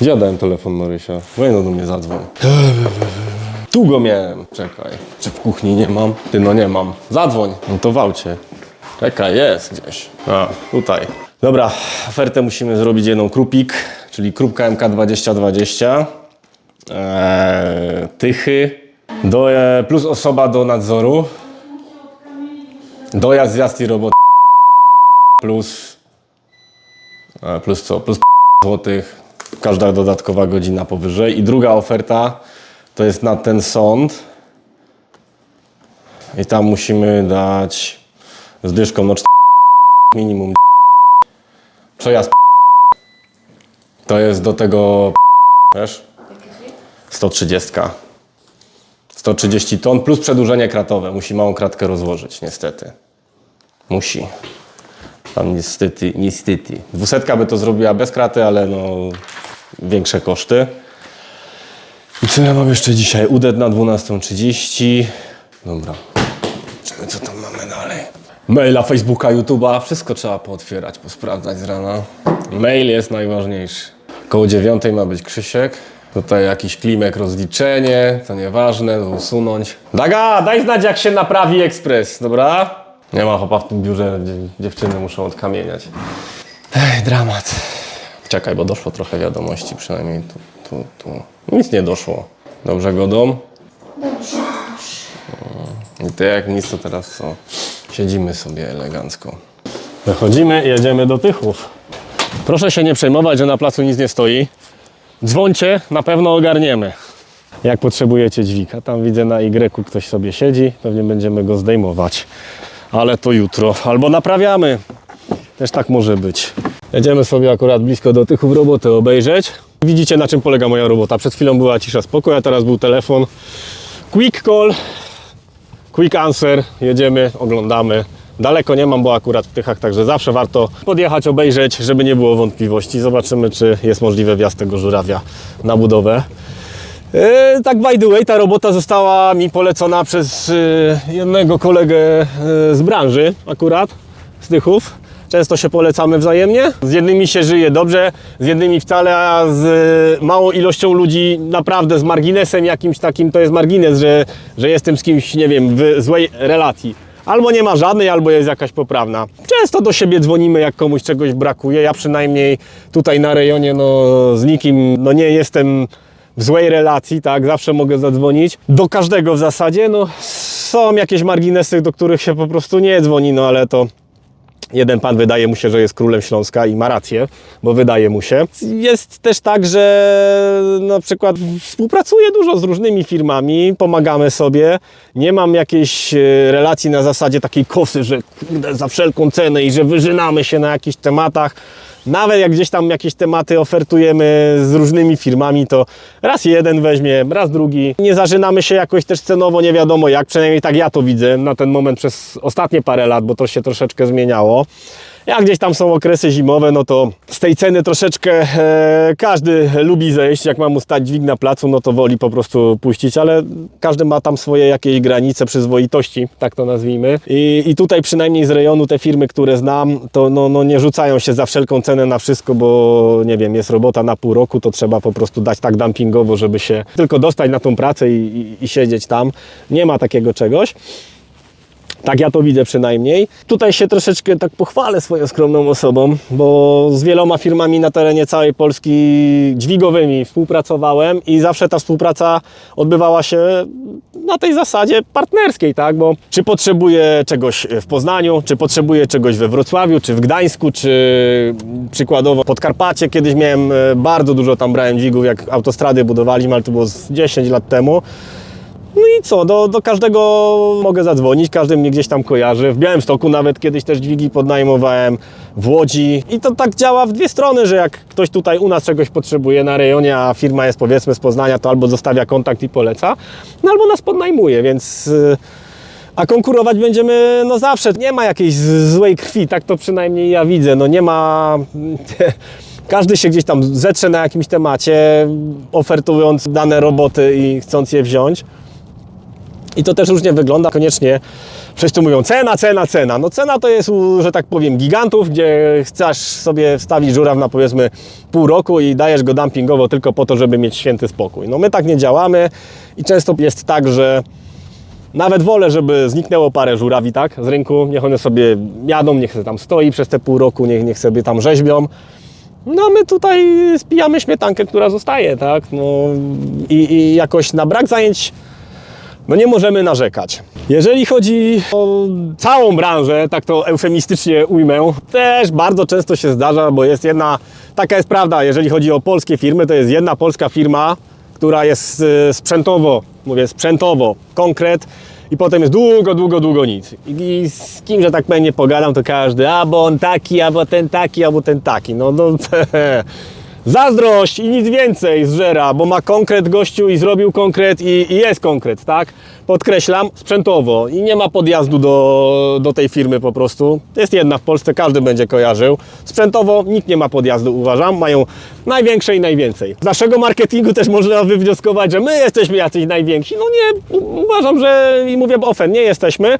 Gdzie dałem telefon Marysia? No do mnie zadzwoń. Tu go miałem. Czekaj. Czy w kuchni nie mam? Ty, no nie mam. Zadzwoń. No to w aucie. Czekaj, jest gdzieś. A, tutaj. Dobra, ofertę musimy zrobić jedną krupik, czyli krupka MK2020. Tychy. Plus osoba do nadzoru. Dojazd, zjazd i robota. Plus co? Plus złotych. Każda dodatkowa godzina powyżej. I druga oferta to jest na ten sąd. I tam musimy dać z dyszką, no minimum. Przejazd. To jest do tego, wiesz? 130. 130 ton plus przedłużenie kratowe. Musi małą kratkę rozłożyć, niestety. Musi. Tam niestety. 200 by to zrobiła bez kraty, ale no większe koszty. I co ja mam jeszcze dzisiaj? UDET na 12:30. Dobra. Zobaczymy, co tam mamy dalej. Maila, Facebooka, YouTube'a. Wszystko trzeba pootwierać, posprawdzać z rana. Mail jest najważniejszy. Koło 9 ma być Krzysiek. Tutaj jakiś klimek, rozliczenie, to nieważne, usunąć. Daga, daj znać, jak się naprawi ekspres, dobra? Nie ma chłopa w tym biurze, dziewczyny muszą odkamieniać. Ej, dramat. Czekaj, bo doszło trochę wiadomości, przynajmniej tu. Nic nie doszło. Dobrze godą? Dobrze. I ty jak nic, to teraz co? Siedzimy sobie elegancko. Wychodzimy i jedziemy do Tychów. Proszę się nie przejmować, że na placu nic nie stoi. Dzwońcie, na pewno ogarniemy. Jak potrzebujecie dźwig. Tam widzę na Y ktoś sobie siedzi, pewnie będziemy go zdejmować. Ale to jutro. Albo naprawiamy. Też tak może być. Jedziemy sobie akurat blisko do Tychów robotę obejrzeć. Widzicie, na czym polega moja robota. Przed chwilą była cisza, spokój, a teraz był telefon. Quick call, quick answer. Jedziemy, oglądamy. Daleko nie mam, bo akurat w Tychach, także zawsze warto podjechać, obejrzeć, żeby nie było wątpliwości. Zobaczymy, czy jest możliwy wjazd tego żurawia na budowę. Tak by the way, ta robota została mi polecona przez jednego kolegę z branży akurat, z Tychów. Często się polecamy wzajemnie. Z jednymi się żyje dobrze, z jednymi wcale, a z małą ilością ludzi naprawdę z marginesem jakimś takim, to jest margines, że jestem z kimś, nie wiem, w złej relacji. Albo nie ma żadnej, albo jest jakaś poprawna. Często do siebie dzwonimy, jak komuś czegoś brakuje. Ja przynajmniej tutaj na rejonie z nikim nie jestem w złej relacji, tak, zawsze mogę zadzwonić. Do każdego w zasadzie, są jakieś marginesy, do których się po prostu nie dzwoni, ale to jeden pan wydaje mu się, że jest królem Śląska i ma rację, bo wydaje mu się. Jest też tak, że na przykład współpracuję dużo z różnymi firmami, pomagamy sobie. Nie mam jakiejś relacji na zasadzie takiej kosy, że kurde, za wszelką cenę i że wyżynamy się na jakichś tematach. Nawet jak gdzieś tam jakieś tematy ofertujemy z różnymi firmami, to raz jeden weźmie, raz drugi. Nie zażynamy się jakoś też cenowo, nie wiadomo jak, przynajmniej tak ja to widzę na ten moment przez ostatnie parę lat, bo to się troszeczkę zmieniało. Jak gdzieś tam są okresy zimowe, to z tej ceny troszeczkę każdy lubi zejść. Jak ma mu stać dźwig na placu, to woli po prostu puścić, ale każdy ma tam swoje jakieś granice przyzwoitości, tak to nazwijmy. I tutaj przynajmniej z rejonu te firmy, które znam, to nie rzucają się za wszelką cenę na wszystko, bo nie wiem, jest robota na pół roku, to trzeba po prostu dać tak dumpingowo, żeby się tylko dostać na tą pracę i siedzieć tam. Nie ma takiego czegoś. Tak ja to widzę przynajmniej. Tutaj się troszeczkę tak pochwalę swoją skromną osobą, bo z wieloma firmami na terenie całej Polski dźwigowymi współpracowałem i zawsze ta współpraca odbywała się na tej zasadzie partnerskiej, tak? Bo czy potrzebuję czegoś w Poznaniu, czy potrzebuję czegoś we Wrocławiu, czy w Gdańsku, czy przykładowo Podkarpacie. Kiedyś miałem bardzo dużo tam brałem dźwigów, jak autostrady budowaliśmy, ale to było z 10 lat temu. No i co, do każdego mogę zadzwonić, każdy mnie gdzieś tam kojarzy. W Białymstoku nawet kiedyś też dźwigi podnajmowałem, w Łodzi. I to tak działa w dwie strony, że jak ktoś tutaj u nas czegoś potrzebuje na rejonie, a firma jest powiedzmy z Poznania, to albo zostawia kontakt i poleca, albo nas podnajmuje, więc... A konkurować będziemy zawsze. Nie ma jakiejś złej krwi, tak to przynajmniej ja widzę. Nie ma... Każdy się gdzieś tam zetrze na jakimś temacie, ofertując dane roboty i chcąc je wziąć. I to też różnie wygląda, koniecznie wszyscy mówią cena, cena, cena. No cena to jest u, że tak powiem, gigantów, gdzie chcesz sobie wstawić żuraw na powiedzmy pół roku i dajesz go dumpingowo tylko po to, żeby mieć święty spokój. No my tak nie działamy i często jest tak, że nawet wolę, żeby zniknęło parę żurawi, tak, z rynku, niech one sobie jadą, niech sobie tam stoi przez te pół roku, niech sobie tam rzeźbią. No my tutaj spijamy śmietankę, która zostaje, tak, no i jakoś na brak zajęć no nie możemy narzekać. Jeżeli chodzi o całą branżę, tak to eufemistycznie ujmę, też bardzo często się zdarza, bo jest jedna, taka jest prawda, jeżeli chodzi o polskie firmy, to jest jedna polska firma, która jest sprzętowo, mówię sprzętowo, konkret i potem jest długo nic. I z kim, że tak powiem, nie pogadam, to każdy, bo on taki, albo ten taki, albo ten taki. No zazdrość i nic więcej zżera, bo ma konkret gościu i zrobił konkret i jest konkret, tak? Podkreślam, sprzętowo i nie ma podjazdu do tej firmy po prostu. Jest jedna w Polsce, każdy będzie kojarzył. Sprzętowo nikt nie ma podjazdu, uważam, mają największe i najwięcej. Z naszego marketingu też można wywnioskować, że my jesteśmy jacyś najwięksi. No nie, uważam, że i mówię ofen, nie jesteśmy.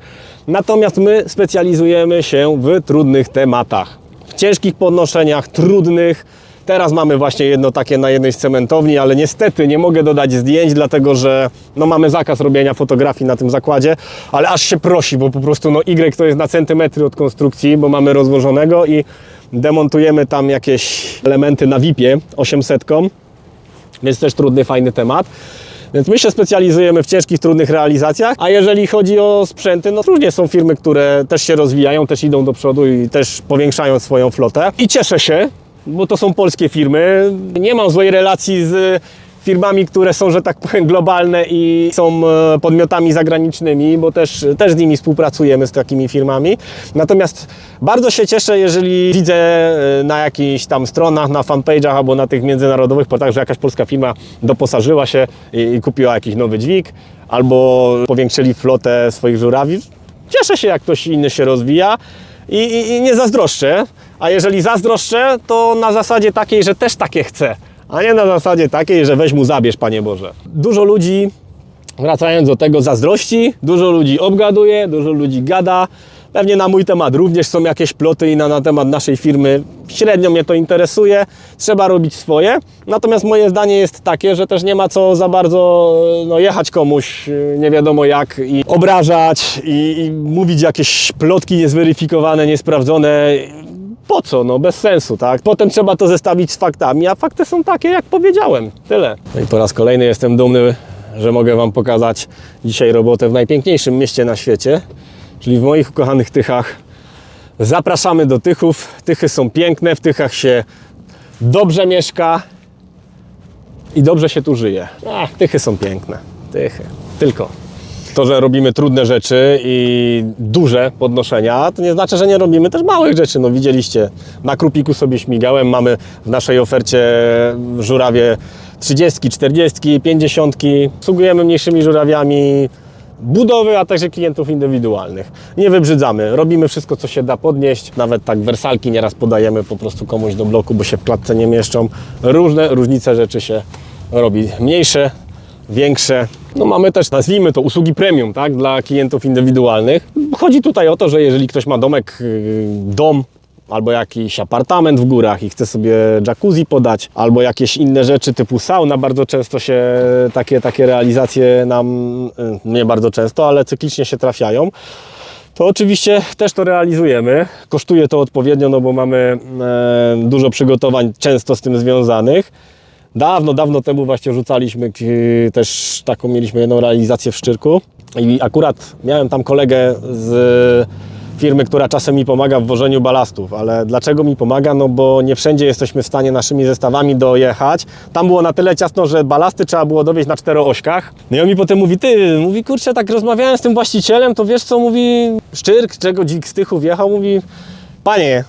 Natomiast my specjalizujemy się w trudnych tematach, w ciężkich podnoszeniach, trudnych. Teraz mamy właśnie jedno takie na jednej z cementowni, ale niestety nie mogę dodać zdjęć, dlatego że no mamy zakaz robienia fotografii na tym zakładzie, ale aż się prosi, bo po prostu no Y to jest na centymetry od konstrukcji, bo mamy rozłożonego i demontujemy tam jakieś elementy na VIP-ie 800, więc też trudny, fajny temat. Więc my się specjalizujemy w ciężkich, trudnych realizacjach, a jeżeli chodzi o sprzęty, no różnie są firmy, które też się rozwijają, też idą do przodu i też powiększają swoją flotę i cieszę się, bo to są polskie firmy. Nie mam złej relacji z firmami, które są, że tak powiem, globalne i są podmiotami zagranicznymi, bo też z nimi współpracujemy z takimi firmami. Natomiast bardzo się cieszę, jeżeli widzę na jakichś tam stronach, na fanpage'ach albo na tych międzynarodowych portalach, że jakaś polska firma doposażyła się i kupiła jakiś nowy dźwig albo powiększyli flotę swoich żurawi. Cieszę się, jak ktoś inny się rozwija i nie zazdroszczę. A jeżeli zazdroszczę, to na zasadzie takiej, że też takie chcę, a nie na zasadzie takiej, że weź mu zabierz, Panie Boże. Dużo ludzi, wracając do tego, zazdrości, dużo ludzi obgaduje, dużo ludzi gada. Pewnie na mój temat również są jakieś ploty i na temat naszej firmy średnio mnie to interesuje. Trzeba robić swoje. Natomiast moje zdanie jest takie, że też nie ma co za bardzo jechać komuś nie wiadomo jak i obrażać i mówić jakieś plotki niezweryfikowane, niesprawdzone. Po co? No bez sensu, tak? Potem trzeba to zestawić z faktami, a fakty są takie, jak powiedziałem. Tyle. No i po raz kolejny jestem dumny, że mogę Wam pokazać dzisiaj robotę w najpiękniejszym mieście na świecie, czyli w moich ukochanych Tychach. Zapraszamy do Tychów. Tychy są piękne, w Tychach się dobrze mieszka i dobrze się tu żyje. Tychy są piękne. Tychy. Tylko. To, że robimy trudne rzeczy i duże podnoszenia, to nie znaczy, że nie robimy też małych rzeczy. No widzieliście, na Krupiku sobie śmigałem, mamy w naszej ofercie żurawie 30, 40, 50. Obsługujemy mniejszymi żurawiami budowy, a także klientów indywidualnych. Nie wybrzydzamy, robimy wszystko, co się da podnieść. Nawet tak wersalki nieraz podajemy po prostu komuś do bloku, bo się w klatce nie mieszczą. Różnice rzeczy się robi. Mniejsze, większe. No mamy też, nazwijmy to, usługi premium, tak, dla klientów indywidualnych. Chodzi tutaj o to, że jeżeli ktoś ma dom albo jakiś apartament w górach i chce sobie jacuzzi podać, albo jakieś inne rzeczy typu sauna, bardzo często się takie realizacje nam, nie bardzo często, ale cyklicznie się trafiają, to oczywiście też to realizujemy. Kosztuje to odpowiednio, no bo mamy dużo przygotowań często z tym związanych. Dawno temu właśnie rzucaliśmy też taką, mieliśmy jedną realizację w Szczyrku i akurat miałem tam kolegę z firmy, która czasem mi pomaga w wożeniu balastów, ale dlaczego mi pomaga? No bo nie wszędzie jesteśmy w stanie naszymi zestawami dojechać. Tam było na tyle ciasno, że balasty trzeba było dowieźć na 4 ośkach. No i on mi potem mówi, kurczę, tak rozmawiałem z tym właścicielem, to wiesz co, mówi, Szczyrk, czego dzik z Tychów jechał, mówi, panie,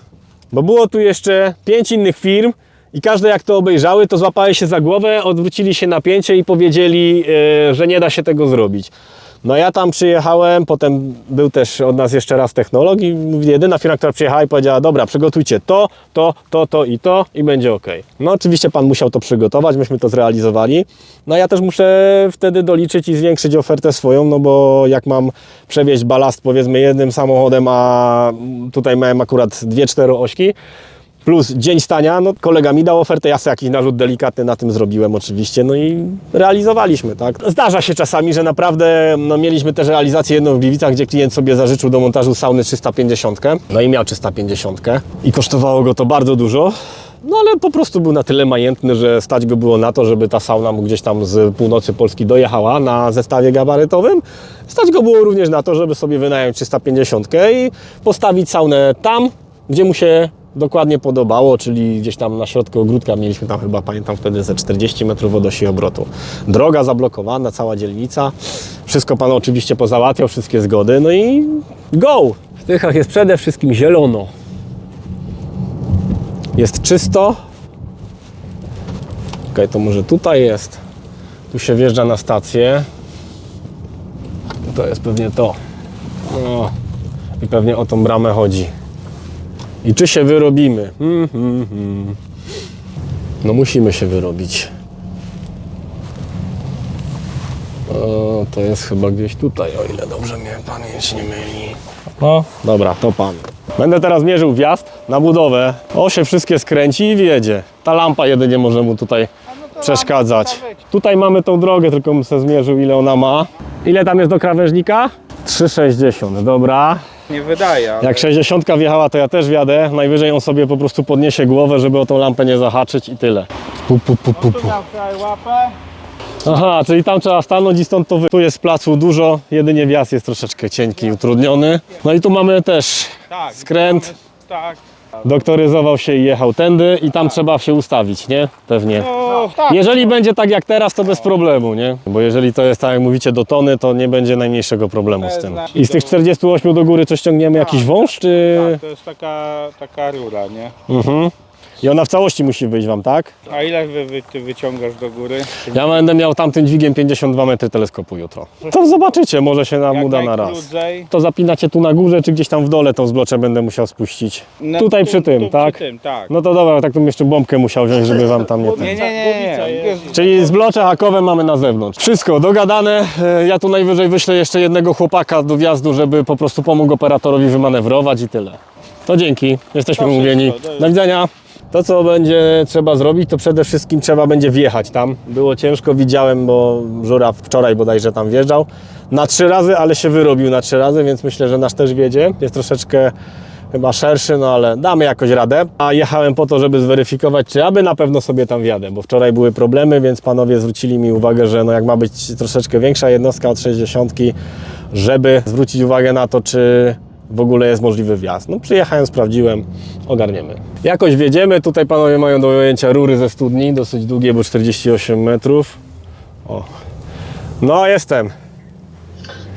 bo było tu jeszcze 5 innych firm, i każde jak to obejrzały, to złapały się za głowę, odwrócili się na pięcie i powiedzieli, że nie da się tego zrobić. No ja tam przyjechałem, potem był też od nas jeszcze raz technolog i mówi, jedyna firma, która przyjechała i powiedziała, dobra, przygotujcie to i będzie ok. No oczywiście pan musiał to przygotować, myśmy to zrealizowali. No ja też muszę wtedy doliczyć i zwiększyć ofertę swoją, no bo jak mam przewieźć balast powiedzmy jednym samochodem, a tutaj miałem akurat 2-4 ośki, plus dzień stania, no kolega mi dał ofertę, ja sobie jakiś narzut delikatny na tym zrobiłem oczywiście, no i realizowaliśmy, tak. Zdarza się czasami, że naprawdę, no mieliśmy też realizację jedną w Gliwicach, gdzie klient sobie zażyczył do montażu sauny 350, no i miał 350 i kosztowało go to bardzo dużo. No ale po prostu był na tyle majętny, że stać go było na to, żeby ta sauna mu gdzieś tam z północy Polski dojechała na zestawie gabarytowym. Stać go było również na to, żeby sobie wynająć 350 i postawić saunę tam, gdzie mu się dokładnie podobało, czyli gdzieś tam na środku ogródka mieliśmy tam chyba, pamiętam wtedy, ze 40 metrów od osi obrotu. Droga zablokowana, cała dzielnica. Wszystko pan oczywiście pozałatwiał, wszystkie zgody, no i go! W Tychach jest przede wszystkim zielono. Jest czysto. Ok, to może tutaj jest. Tu się wjeżdża na stację. To jest pewnie to. No. I pewnie o tą bramę chodzi. I czy się wyrobimy? No musimy się wyrobić. O, to jest chyba gdzieś tutaj, o ile dobrze mnie pamięć nie myli. No, dobra, to pan. Będę teraz mierzył wjazd na budowę. O, się wszystkie skręci i wjedzie. Ta lampa jedynie może mu tutaj przeszkadzać. Tutaj mamy tą drogę, tylko bym sobie zmierzył, ile ona ma. Ile tam jest do krawężnika? 3,60, dobra. Nie wydaje, ale... Jak 60 wjechała, to ja też wjadę. Najwyżej on sobie po prostu podniesie głowę, żeby o tą lampę nie zahaczyć i tyle. Tu miał tutaj łapę. Aha, czyli tam trzeba stanąć i stąd to tu jest placu dużo, jedynie wjazd jest troszeczkę cienki i utrudniony. No i tu mamy też Tak, skręt. mamy, tak. Doktoryzował się i jechał tędy i tam trzeba się ustawić, nie? Pewnie. No, tak. Jeżeli będzie tak jak teraz, to bez problemu, nie? Bo jeżeli to jest tak jak mówicie do tony, to nie będzie najmniejszego problemu z tym. I z tych 48 do góry coś ściągniemy jakiś wąż, czy... Tak, to jest taka rura, nie? I ona w całości musi wyjść wam, tak? A ile ty wyciągasz do góry? Ja będę miał tamtym dźwigiem 52 metry teleskopu jutro. To zobaczycie, może się nam Jak uda na raz. najkrócej. To zapinacie tu na górze, czy gdzieś tam w dole tą zbloczę będę musiał spuścić. No, Tutaj przy tym, tak? Przy tym, tak. No to dobra, tak to bym jeszcze bombkę musiał wziąć, żeby wam tam nie ten. Nie. Czyli zblocze hakowe mamy na zewnątrz. Wszystko dogadane. Ja tu najwyżej wyślę jeszcze jednego chłopaka do wjazdu, żeby po prostu pomógł operatorowi wymanewrować i tyle. To dzięki, jesteśmy To umówieni. wszystko, Do widzenia. To, co będzie trzeba zrobić, to przede wszystkim trzeba będzie wjechać tam. Było ciężko, widziałem, bo Żuraw wczoraj bodajże tam wjeżdżał na 3 razy, ale się wyrobił na 3 razy, więc myślę, że nasz też wjedzie. Jest troszeczkę chyba szerszy, no ale damy jakoś radę. A jechałem po to, żeby zweryfikować, czy aby na pewno sobie tam wjadę, bo wczoraj były problemy, więc panowie zwrócili mi uwagę, że no jak ma być troszeczkę większa jednostka od 60, żeby zwrócić uwagę na to, czy w ogóle jest możliwy wjazd. No przyjechałem, sprawdziłem, ogarniemy. Jakoś wjedziemy, tutaj panowie mają do ujęcia rury ze studni, dosyć długie, bo 48 metrów. O. No jestem.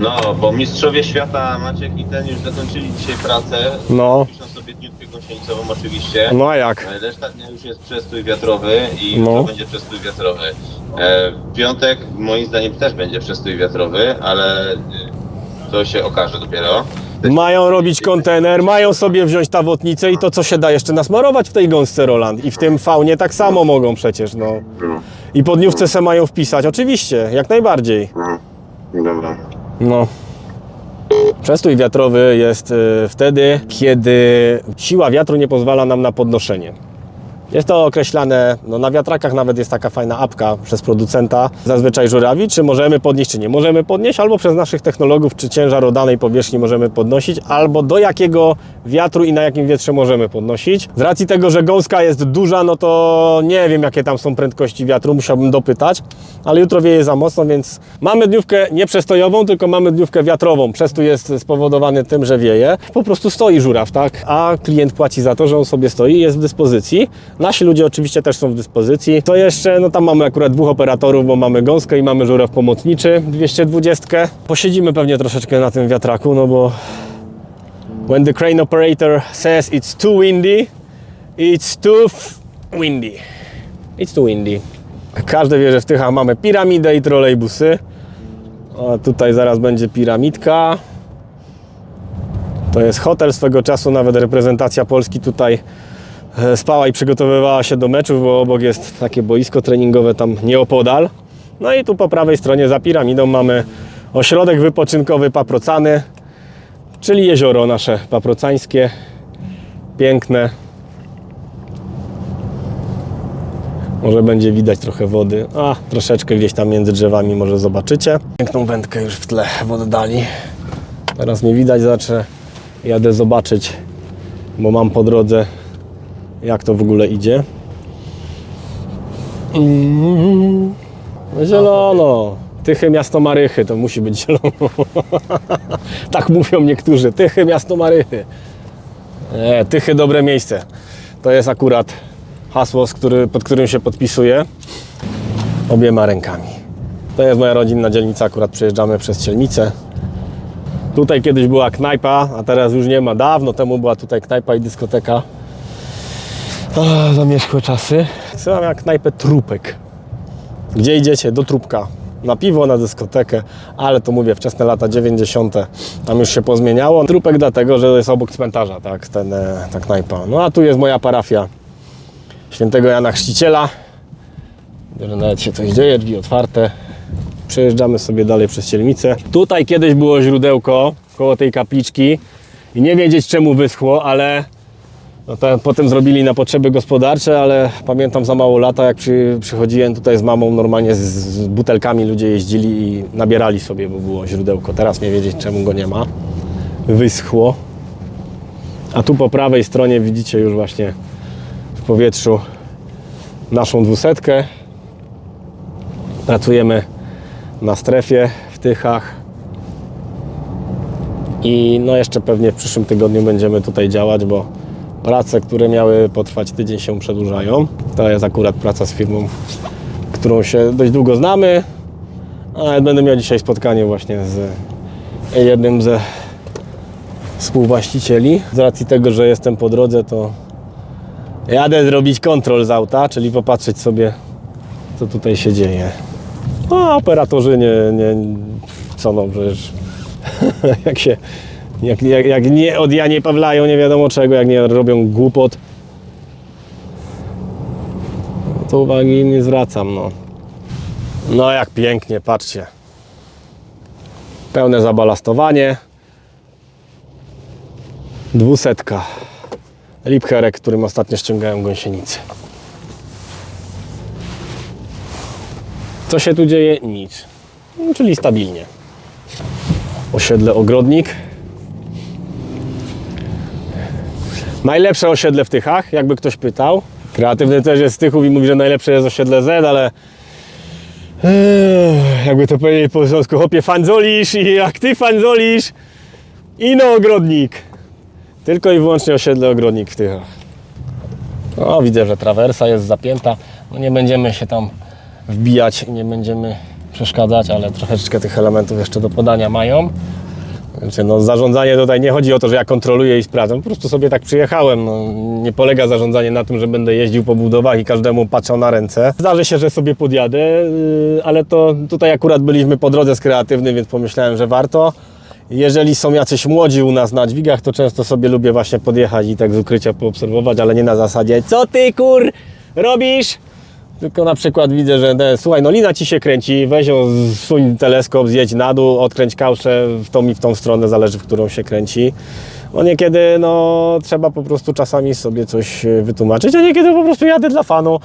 No, bo mistrzowie świata Maciek i ten już zakończyli dzisiaj pracę. No. Piszą sobie dniówkę gąsienicową oczywiście. No a jak? Reszta dnia już jest przestój wiatrowy i No. jutro będzie przestój wiatrowy. W piątek moim zdaniem też będzie przestój wiatrowy, ale to się okaże dopiero. Mają robić kontener, mają sobie wziąć tawotnicę i to, co się da jeszcze nasmarować w tej gąsce Roland. I w tym faunie tak samo mogą przecież, no. I po dniówce se mają wpisać, oczywiście, jak najbardziej. Dobra. No. Przestój wiatrowy jest wtedy, kiedy siła wiatru nie pozwala nam na podnoszenie. Jest to określane, no na wiatrakach nawet jest taka fajna apka przez producenta, zazwyczaj żurawi, czy możemy podnieść, czy nie możemy podnieść, albo przez naszych technologów, czy ciężar o danej powierzchni możemy podnosić, albo do jakiego wiatru i na jakim wietrze możemy podnosić. Z racji tego, że gąska jest duża, no to nie wiem, jakie tam są prędkości wiatru, musiałbym dopytać, ale jutro wieje za mocno, więc mamy dniówkę nie przestojową, tylko mamy dniówkę wiatrową. Przestój jest spowodowany tym, że wieje. Po prostu stoi żuraw, tak? A klient płaci za to, że on sobie stoi i jest w dyspozycji. Nasi ludzie oczywiście też są w dyspozycji. To jeszcze, no tam mamy akurat 2 operatorów, bo mamy gąskę i mamy żuraw pomocniczy 220. Posiedzimy pewnie troszeczkę na tym wiatraku, no bo when the crane operator says it's too windy, it's too windy. It's too windy. Każde wie, że w Tychach mamy piramidę i trolejbusy. A tutaj zaraz będzie piramidka. To jest hotel, swego czasu nawet reprezentacja Polski tutaj spała i przygotowywała się do meczów, bo obok jest takie boisko treningowe tam nieopodal. No i tu po prawej stronie za piramidą mamy ośrodek wypoczynkowy Paprocany, czyli jezioro nasze paprocańskie, piękne. Może będzie widać trochę wody, a troszeczkę gdzieś tam między drzewami może zobaczycie. Piękną wędkę już w tle w oddali. Teraz nie widać, jadę zobaczyć, bo mam po drodze jak to w ogóle idzie. Zielono. Tychy miasto Marychy, to musi być zielono. Tak mówią niektórzy. Tychy miasto Marychy. Nie, Tychy dobre miejsce. To jest akurat hasło, pod którym się podpisuję obiema rękami. To jest moja rodzinna dzielnica, akurat przejeżdżamy przez Cielnicę. Tutaj kiedyś była knajpa, a teraz już nie ma. Dawno temu była tutaj knajpa i dyskoteka. Zamierzchłe czasy. Słucham jak knajpę Trupek. Gdzie idziecie? Do Trupka. Na piwo, na dyskotekę, ale to mówię, wczesne lata 90. Tam już się pozmieniało. Trupek dlatego, że jest obok cmentarza, tak, ta knajpa. No a tu jest moja parafia Świętego Jana Chrzciciela. Że nawet się coś dzieje, drzwi otwarte. Przejeżdżamy sobie dalej przez Cielnicę. Tutaj kiedyś było źródełko koło tej kapliczki i nie wiedzieć czemu wyschło, ale no to potem zrobili na potrzeby gospodarcze, ale pamiętam za mało lata, jak przychodziłem tutaj z mamą, normalnie z butelkami ludzie jeździli i nabierali sobie, bo było źródełko. Teraz nie wiedzieć czemu go nie ma. Wyschło. A tu po prawej stronie widzicie już właśnie w powietrzu naszą 200. Pracujemy na strefie w Tychach i no jeszcze pewnie w przyszłym tygodniu będziemy tutaj działać, bo prace, które miały potrwać tydzień, się przedłużają. To jest akurat praca z firmą, którą się dość długo znamy, ale będę miał dzisiaj spotkanie właśnie z jednym ze współwłaścicieli. Z racji tego, że jestem po drodze, to jadę zrobić kontrol z auta, czyli popatrzeć sobie, co tutaj się dzieje. A operatorzy co no przecież jak nie od ja nie pawlają nie wiadomo czego, jak nie robią głupot, to uwagi nie zwracam, no. No jak pięknie, patrzcie. Pełne zabalastowanie. 200. Liebherr, którym ostatnio ściągałem gąsienicy. Co się tu dzieje? Nic. No, czyli stabilnie. Osiedle Ogrodnik. Najlepsze osiedle w Tychach, jakby ktoś pytał. Kreatywny też jest z Tychów i mówi, że najlepsze jest osiedle Z, ale jakby to powiedzieć po polsku, chłopie, fandzolisz i jak ty fandzolisz, ino Ogrodnik. Tylko i wyłącznie osiedle Ogrodnik w Tychach. O, widzę, że trawersa jest zapięta. No nie będziemy się tam wbijać i nie będziemy przeszkadzać, ale troszeczkę tych elementów jeszcze do podania mają. Znaczy, no, zarządzanie tutaj nie chodzi o to, że ja kontroluję i sprawdzam. Po prostu sobie tak przyjechałem. No, nie polega zarządzanie na tym, że będę jeździł po budowach i każdemu patrzał na ręce. Zdarzy się, że sobie podjadę, ale to tutaj akurat byliśmy po drodze z Kreatywnym, więc pomyślałem, że warto. Jeżeli są jacyś młodzi u nas na dźwigach, to często sobie lubię właśnie podjechać i tak z ukrycia poobserwować, ale nie na zasadzie co ty kur robisz? Tylko na przykład widzę, że słuchaj, no lina ci się kręci, weź ją, zsuń teleskop, zjedź na dół, odkręć kałszę w tą i w tą stronę, zależy w którą się kręci. Bo niekiedy no, trzeba po prostu czasami sobie coś wytłumaczyć, a niekiedy po prostu jadę dla fanu.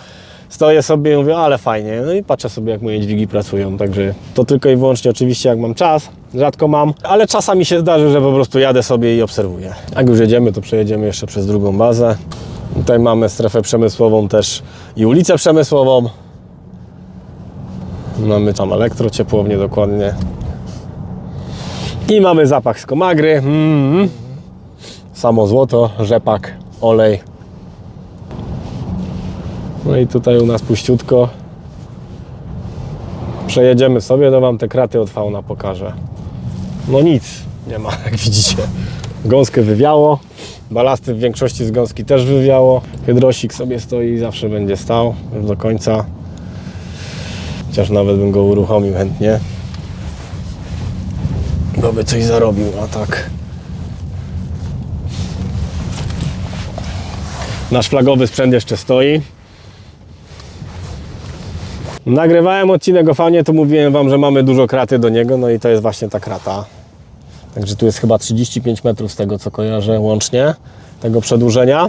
Stoję sobie i mówię, ale fajnie, no i patrzę sobie jak moje dźwigi pracują, także to tylko i wyłącznie oczywiście jak mam czas, rzadko mam, ale czasami się zdarzy, że po prostu jadę sobie i obserwuję. Jak już jedziemy, to przejedziemy jeszcze przez drugą bazę. Tutaj mamy strefę przemysłową też i ulicę Przemysłową. Mamy tam elektrociepłownię dokładnie. I mamy zapach z Komagry. Samo złoto, rzepak, olej. No i tutaj u nas puściutko. Przejedziemy sobie, to wam te kraty od fauna pokażę. No nic nie ma, jak widzicie. Gąskę wywiało. Balasty w większości z gąski też wywiało. Hydrosik sobie stoi i zawsze będzie stał już do końca. Chociaż nawet bym go uruchomił chętnie. bo by coś zarobił, a tak. Nasz flagowy sprzęt jeszcze stoi. Nagrywałem odcinek o faunie, to mówiłem wam, że mamy dużo kraty do niego, no i to jest właśnie ta krata. Także tu jest chyba 35 metrów z tego, co kojarzę łącznie, tego przedłużenia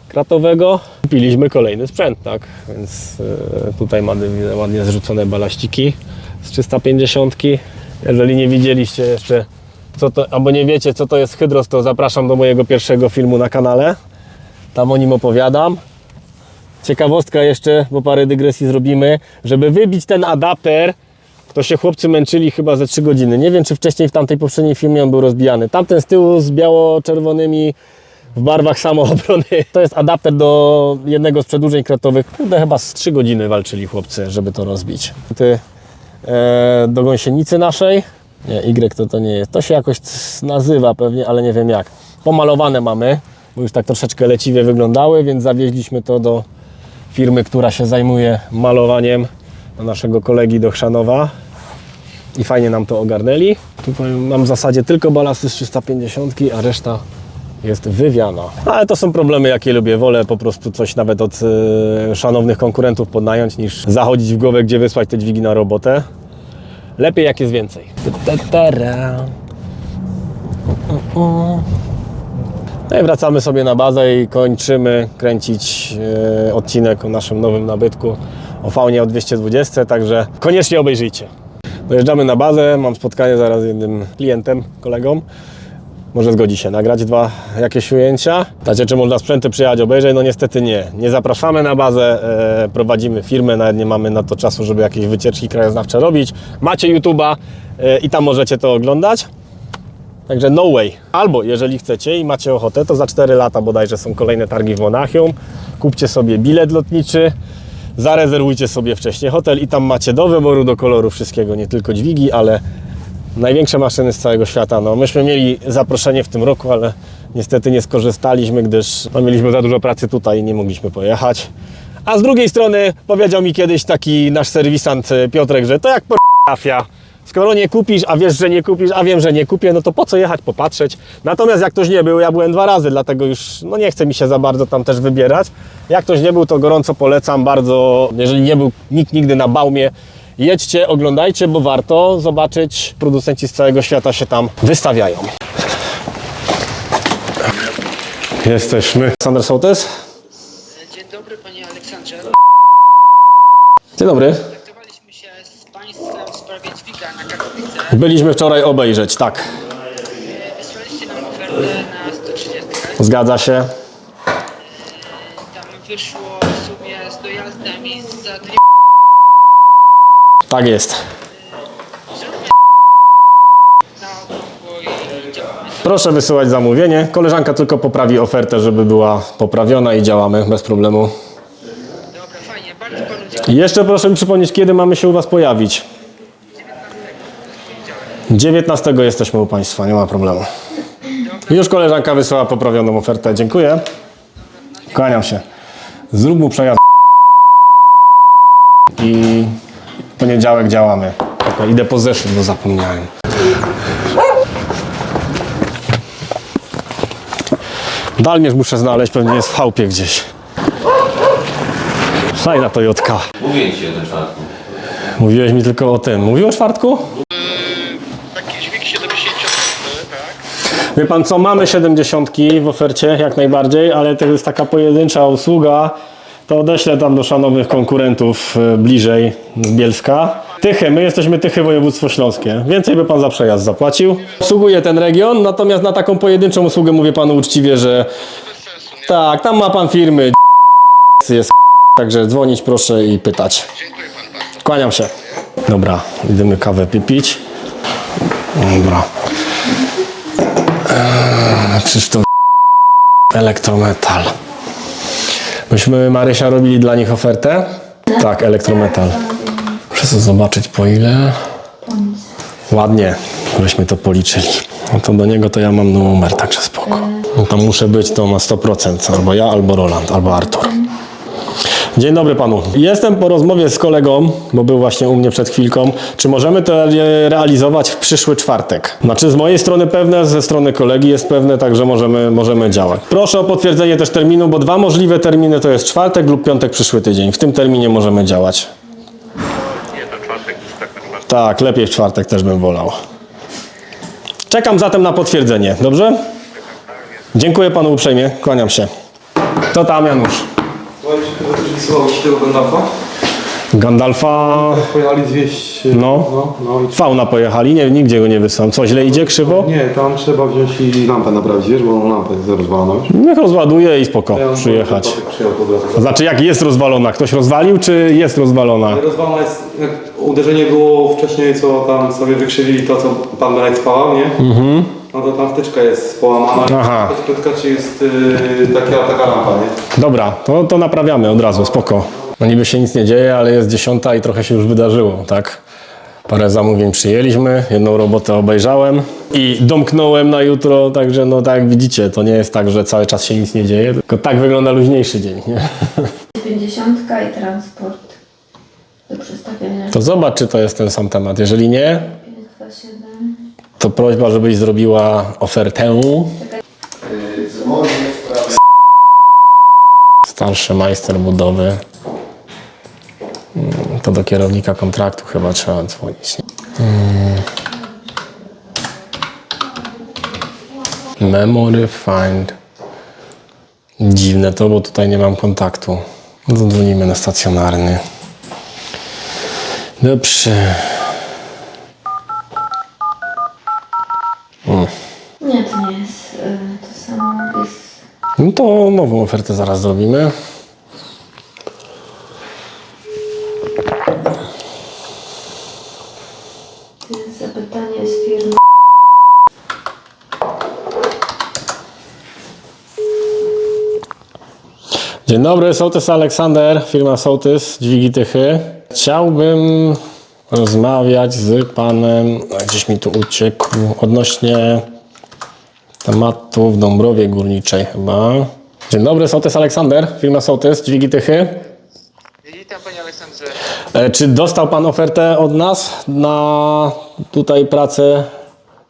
kratowego. Kupiliśmy kolejny sprzęt, tak, więc tutaj mamy ładnie zrzucone balaściki z 350. Jeżeli nie widzieliście jeszcze, co to, albo nie wiecie, co to jest hydros, to zapraszam do mojego pierwszego filmu na kanale. Tam o nim opowiadam. Ciekawostka jeszcze, bo parę dygresji zrobimy. Żeby wybić ten adapter, to się chłopcy męczyli chyba ze 3 godziny. Nie wiem, czy wcześniej w tamtej poprzedniej filmie on był rozbijany. Tamten z tyłu z biało-czerwonymi w barwach samoobrony. To jest adapter do jednego z przedłużeń kratowych. Kurde, chyba z 3 godziny walczyli chłopcy, żeby to rozbić. Do gąsienicy naszej. Nie, Y to nie jest. To się jakoś nazywa pewnie, ale nie wiem jak. Pomalowane mamy, bo już tak troszeczkę leciwie wyglądały, więc zawieźliśmy to do firmy, która się zajmuje malowaniem, do naszego kolegi do Chrzanowa i fajnie nam to ogarnęli. Tutaj mam w zasadzie tylko balasty z 350, a reszta jest wywiana. Ale to są problemy, jakie lubię. Wolę po prostu coś nawet od szanownych konkurentów podnająć, niż zachodzić w głowę, gdzie wysłać te dźwigi na robotę. Lepiej, jak jest więcej. No i wracamy sobie na bazę i kończymy kręcić odcinek o naszym nowym nabytku, o faunie o 220, także koniecznie obejrzyjcie. Dojeżdżamy na bazę, mam spotkanie zaraz z jednym klientem, kolegą. Może zgodzi się nagrać 2 jakieś ujęcia. Znacie, czy można sprzęty przyjechać obejrzeć? No niestety nie. Nie zapraszamy na bazę, prowadzimy firmę, nawet nie mamy na to czasu, żeby jakieś wycieczki krajoznawcze robić. Macie YouTube'a i tam możecie to oglądać. Także no way. Albo jeżeli chcecie i macie ochotę, to za 4 lata bodajże są kolejne targi w Monachium. Kupcie sobie bilet lotniczy, zarezerwujcie sobie wcześniej hotel i tam macie do wyboru, do koloru wszystkiego, nie tylko dźwigi, ale największe maszyny z całego świata. No, myśmy mieli zaproszenie w tym roku, ale niestety nie skorzystaliśmy, gdyż mieliśmy za dużo pracy tutaj i nie mogliśmy pojechać. A z drugiej strony powiedział mi kiedyś taki nasz serwisant Piotrek, że to jak trafia. Skoro nie kupisz, a wiesz, że nie kupisz, a wiem, że nie kupię, no to po co jechać, popatrzeć. Natomiast jak ktoś nie był, ja byłem 2 razy, dlatego już no nie chce mi się za bardzo tam też wybierać. Jak ktoś nie był, to gorąco polecam bardzo. Jeżeli nie był nikt nigdy na Baumie, jedźcie, oglądajcie, bo warto zobaczyć. Producenci z całego świata się tam wystawiają. Jesteśmy. Aleksander Sołtys. Dzień dobry, panie Aleksandrze. Dzień dobry. Kontaktowaliśmy się z państwem w sprawie dźwiga na Katowice. Byliśmy wczoraj obejrzeć, tak. Wysłaliście nam ofertę na 130. Zgadza się. Tam wyszło w sumie z dojazdami za 2. Tak jest. Zróbmy na okrągło i działamy. Proszę wysyłać zamówienie. Koleżanka tylko poprawi ofertę, żeby była poprawiona i działamy bez problemu. Dobra, fajnie, bardzo panu dziękuję. I jeszcze proszę mi przypomnieć, kiedy mamy się u Was pojawić. 19 jesteśmy u Państwa, nie ma problemu. Już koleżanka wysłała poprawioną ofertę. Dziękuję. Kłaniam się. Zrób mu przejazd. I w poniedziałek działamy. Tylko idę po zeszyt, bo zapomniałem. Dalmierz muszę znaleźć, pewnie jest w chałupie gdzieś. Fajna Toyotka. Mówię ci o tym czwartku. Mówiłeś mi tylko o tym. Mówił o czwartku? Taki dźwig 70, tak? Wie pan co, mamy 70 w ofercie, jak najbardziej, ale to jest taka pojedyncza usługa. To odeślę tam do szanownych konkurentów bliżej z Bielska. Tychy, my jesteśmy Tychy, województwo śląskie. Więcej by pan za przejazd zapłacił. Obsługuję ten region, natomiast na taką pojedynczą usługę mówię panu uczciwie, że tak, tam ma pan firmy, jest, także dzwonić proszę i pytać. Dziękuję pan bardzo. Kłaniam się. Dobra, idziemy kawę pipić. Dobra. Czyż to Elektrometal. Myśmy, Marysia, robili dla nich ofertę. Tak, Elektrometal. Muszę sobie zobaczyć po ile. Ładnie, żeśmy to policzyli. No to do niego to ja mam numer, także spoko. No to muszę być, to ma 100%. Albo ja, albo Roland, albo Artur. Dzień dobry panu. Jestem po rozmowie z kolegą, bo był właśnie u mnie przed chwilką. Czy możemy to realizować w przyszły czwartek? Znaczy z mojej strony pewne, ze strony kolegi jest pewne, także możemy działać. Proszę o potwierdzenie też terminu, bo 2 możliwe terminy to jest czwartek lub piątek przyszły tydzień. W tym terminie możemy działać. Nie, to czwartek już tak na czwartek. Tak, lepiej w czwartek też bym wolał. Czekam zatem na potwierdzenie, dobrze? Dziękuję panu uprzejmie, kłaniam się. Co tam, Janusz? Słuchajcie, chyba też wysyłałeś tego Gandalfa? Gandalfa... Pojechali 200... No. i... Fauna pojechali, nie, nigdzie go nie wysłałem. Co, źle idzie, krzywo? Nie, tam trzeba wziąć i lampę naprawić, wiesz, bo lampę jest rozwalona już. Niech rozładuje i spoko, przyjechać. Przyjechał po drodze. Znaczy jak jest rozwalona? Ktoś rozwalił, czy jest rozwalona? Rozwalona jest, jak uderzenie było wcześniej, co tam sobie wykrzywili to, co pan Benek spałał, nie? No to tam wtyczka jest połamana. Aha. To wtyczka, czy jest taka lampa, nie? Dobra, to naprawiamy od razu, spoko. No niby się nic nie dzieje, ale jest 10 i trochę się już wydarzyło, tak? Parę zamówień przyjęliśmy, jedną robotę obejrzałem i domknąłem na jutro, także no tak jak widzicie, to nie jest tak, że cały czas się nic nie dzieje, tylko tak wygląda luźniejszy dzień, nie? 50 i transport do przestawienia. To zobacz, czy to jest ten sam temat. Jeżeli nie, 527. to prośba, żebyś zrobiła ofertę. Starszy majster budowy. To do kierownika kontraktu chyba trzeba dzwonić. Memory find. Dziwne to, bo tutaj nie mam kontaktu. Zadzwonimy na stacjonarny. Dobrze. Nie, to nie jest to samo. Jest No to nową ofertę zaraz zrobimy. zapytanie z firmy. Dzień dobry, Sołtys Aleksander, firma Sołtys, dźwigi tychy. Chciałbym rozmawiać z panem, gdzieś mi tu uciekł, odnośnie tematu w Dąbrowie Górniczej chyba. Dzień dobry, Sołtys Aleksander, firma Sołtys, dźwigi tychy. Witam panie Aleksandrze. Czy dostał pan ofertę od nas na tutaj pracę,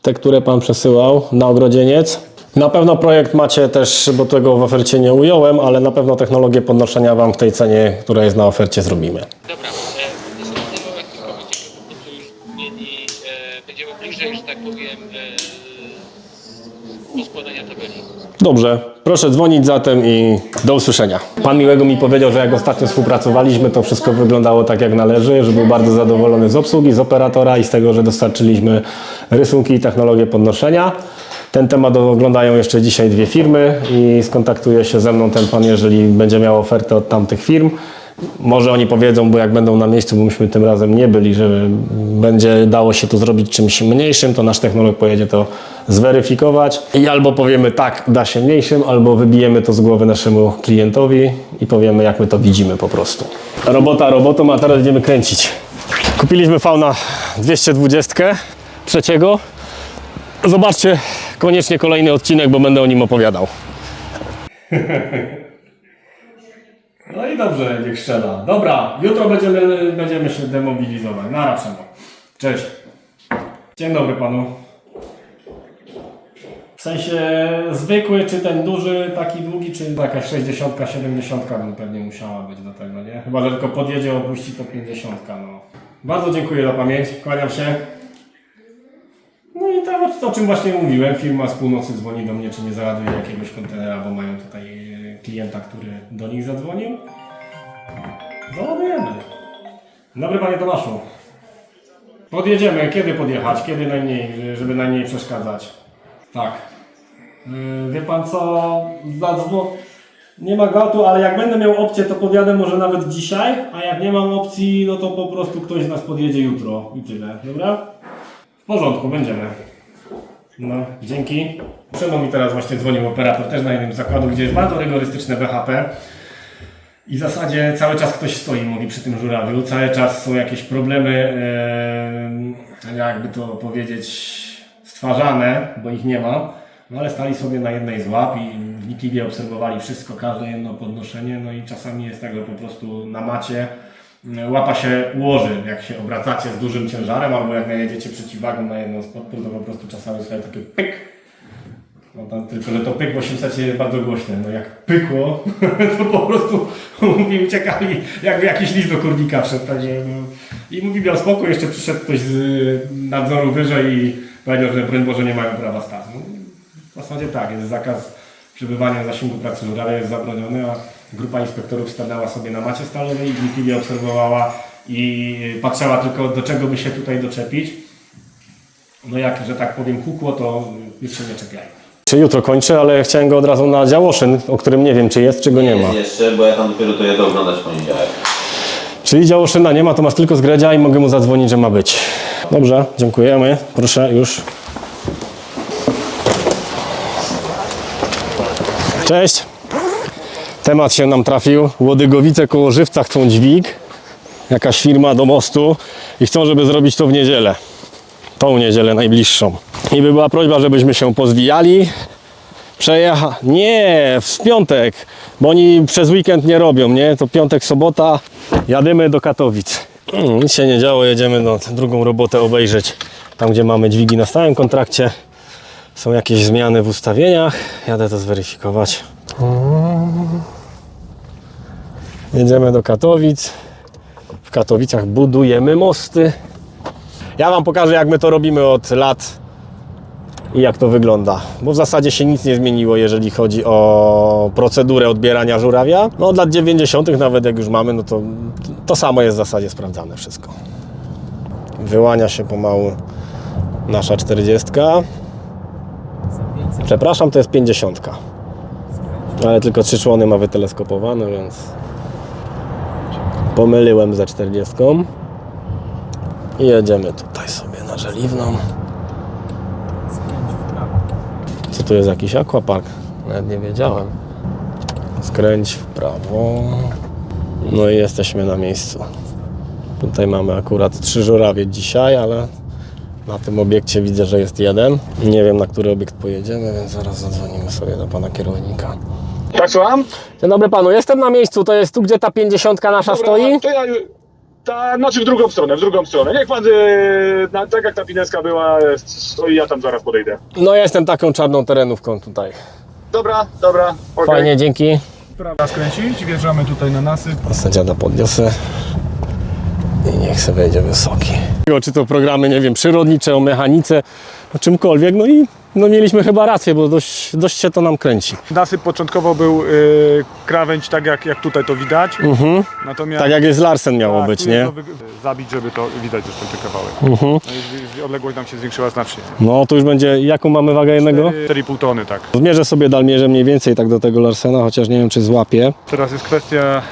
te, które pan przesyłał na Ogrodzieniec? Na pewno projekt macie też, bo tego w ofercie nie ująłem, ale na pewno technologię podnoszenia wam w tej cenie, która jest na ofercie, zrobimy. Dobra, następnego jak tylko będziemy po prostu już mieli, będziemy bliżej, że tak powiem, do składania tabeli. Dobrze, proszę dzwonić zatem i do usłyszenia. Pan Miłego mi powiedział, że jak ostatnio współpracowaliśmy, to wszystko wyglądało tak jak należy, że był bardzo zadowolony z obsługi, z operatora i z tego, że dostarczyliśmy rysunki i technologię podnoszenia. Ten temat oglądają jeszcze dzisiaj 2 firmy i skontaktuje się ze mną ten pan, jeżeli będzie miał ofertę od tamtych firm. Może oni powiedzą, bo jak będą na miejscu, bo myśmy tym razem nie byli, że będzie dało się to zrobić czymś mniejszym, to nasz technolog pojedzie to zweryfikować i albo powiemy tak, da się mniejszym, albo wybijemy to z głowy naszemu klientowi i powiemy, jak my to widzimy po prostu. Robota robotą, a teraz będziemy kręcić. Kupiliśmy Fauna 220 trzeciego. Zobaczcie koniecznie kolejny odcinek, bo będę o nim opowiadał. No i dobrze, niech strzela. Dobra, jutro będziemy się demobilizować. Nara, Przemo. Cześć. Dzień dobry panu. W sensie zwykły, czy ten duży, taki długi, czy jakaś 60, 70 by pewnie musiała być do tego, nie? Chyba, że tylko podjedzie, opuści to 50, no. Bardzo dziękuję za pamięć, kłaniam się. No i to, o czym właśnie mówiłem, firma z północy dzwoni do mnie, czy nie załaduje jakiegoś kontenera, bo mają tutaj klienta, który do nich zadzwonił. Załadujemy. Dobry panie Tomaszu. Podjedziemy. Kiedy podjechać? Kiedy najmniej, żeby najmniej przeszkadzać? Tak. Wie pan co? Nie ma gwałtu, ale jak będę miał opcję, to podjadę może nawet dzisiaj, a jak nie mam opcji, no to po prostu ktoś z nas podjedzie jutro i tyle. Dobra? W porządku, będziemy. No, dzięki. Przede mną mi teraz właśnie dzwonił operator też na jednym z zakładów, gdzie jest bardzo rygorystyczne BHP. I w zasadzie cały czas ktoś stoi, mówi, przy tym żurawiu. Cały czas są jakieś problemy, jakby to powiedzieć, stwarzane, bo ich nie ma. No ale stali sobie na jednej z łap i wnikliwie obserwowali wszystko, każde jedno podnoszenie, no i czasami jest tak, że po prostu na macie łapa się ułoży, jak się obracacie z dużym ciężarem, albo jak najedziecie przeciwwagą na jedną z podpór, to po prostu czasami sobie taki pyk. No tam, tylko, że to pyk w 800 jest bardzo głośne. No jak pykło, to po prostu mówi, uciekali, jakby jakiś list do kurnika wszedł. Także, no. I mówi, miał spokój, jeszcze przyszedł ktoś z nadzoru wyżej i powiedział, że broń Boże nie mają prawa stać. No, w zasadzie tak, jest zakaz przebywania w zasięgu pracy żurawia, jest zabroniony, a grupa inspektorów stanęła sobie na macie stalowej i wnikliwie obserwowała i patrzała tylko, do czego by się tutaj doczepić. No jak, że tak powiem, kukło, to już się nie czepiali. Czy jutro kończę, ale chciałem go od razu na Działoszyn, o którym nie wiem, czy jest, czy go nie ma. Jest jeszcze, bo ja tam dopiero to jedę oglądać w poniedziałek. Czyli Działoszyna nie ma, to masz tylko Zgredzia i mogę mu zadzwonić, że ma być. Dobrze, dziękujemy. Proszę, już. Cześć. Temat się nam trafił. Łodygowice koło Żywca chcą dźwig. Jakaś firma do mostu i chcą, żeby zrobić to w niedzielę. Tą niedzielę najbliższą. I by była prośba, żebyśmy się pozwijali. Nie, w piątek, bo oni przez weekend nie robią, nie? To piątek, sobota, jadymy do Katowic. Nic się nie działo, jedziemy drugą robotę obejrzeć. Tam, gdzie mamy dźwigi na stałym kontrakcie. Są jakieś zmiany w ustawieniach. Jadę to zweryfikować. Jedziemy do Katowic. W Katowicach budujemy mosty. Ja Wam pokażę, jak my to robimy od lat i jak to wygląda, bo w zasadzie się nic nie zmieniło, jeżeli chodzi o procedurę odbierania żurawia. No od lat 90. nawet jak już mamy, no to samo jest w zasadzie sprawdzane wszystko. Wyłania się pomału nasza 40. Przepraszam, to jest 50. Ale tylko 3 człony ma wyteleskopowane, więc pomyliłem ze 40. I jedziemy tutaj sobie na Żeliwną. Co tu jest, jakiś aquapark? Nawet nie wiedziałem. Skręć w prawo. No i jesteśmy na miejscu. Tutaj mamy akurat 3 żurawie dzisiaj, ale na tym obiekcie widzę, że jest jeden. Nie wiem, na który obiekt pojedziemy, więc zaraz zadzwonimy sobie do pana kierownika. Tak, słucham? Dzień dobry panu, jestem na miejscu. To jest tu, gdzie ta 50 nasza stoi? To ja, znaczy w drugą stronę. Niech pan, tak jak ta pineska była, stoi, ja tam zaraz podejdę. No jestem taką czarną terenówką tutaj. Dobra, okej. Fajnie, dzięki. Prawa skręcić, wjeżdżamy tutaj na nasyp. Sędziada podniosę i niech sobie wejdzie wysoki. Czy to programy, nie wiem, przyrodnicze, o mechanice, o czymkolwiek, no i mieliśmy chyba rację, bo dość się to nam kręci. Nasyp początkowo był krawędź, tak jak tutaj to widać. Natomiast Tak jak jest Larsen miało być, tu nie? jest zabić, żeby to widać zresztą ten kawałek. No i odległość nam się zwiększyła znacznie. No to już będzie, jaką mamy wagę jednego? 4,5 tony, tak. Zmierzę sobie dalmierze mniej więcej tak do tego Larsena, chociaż nie wiem, czy złapię. Teraz jest kwestia,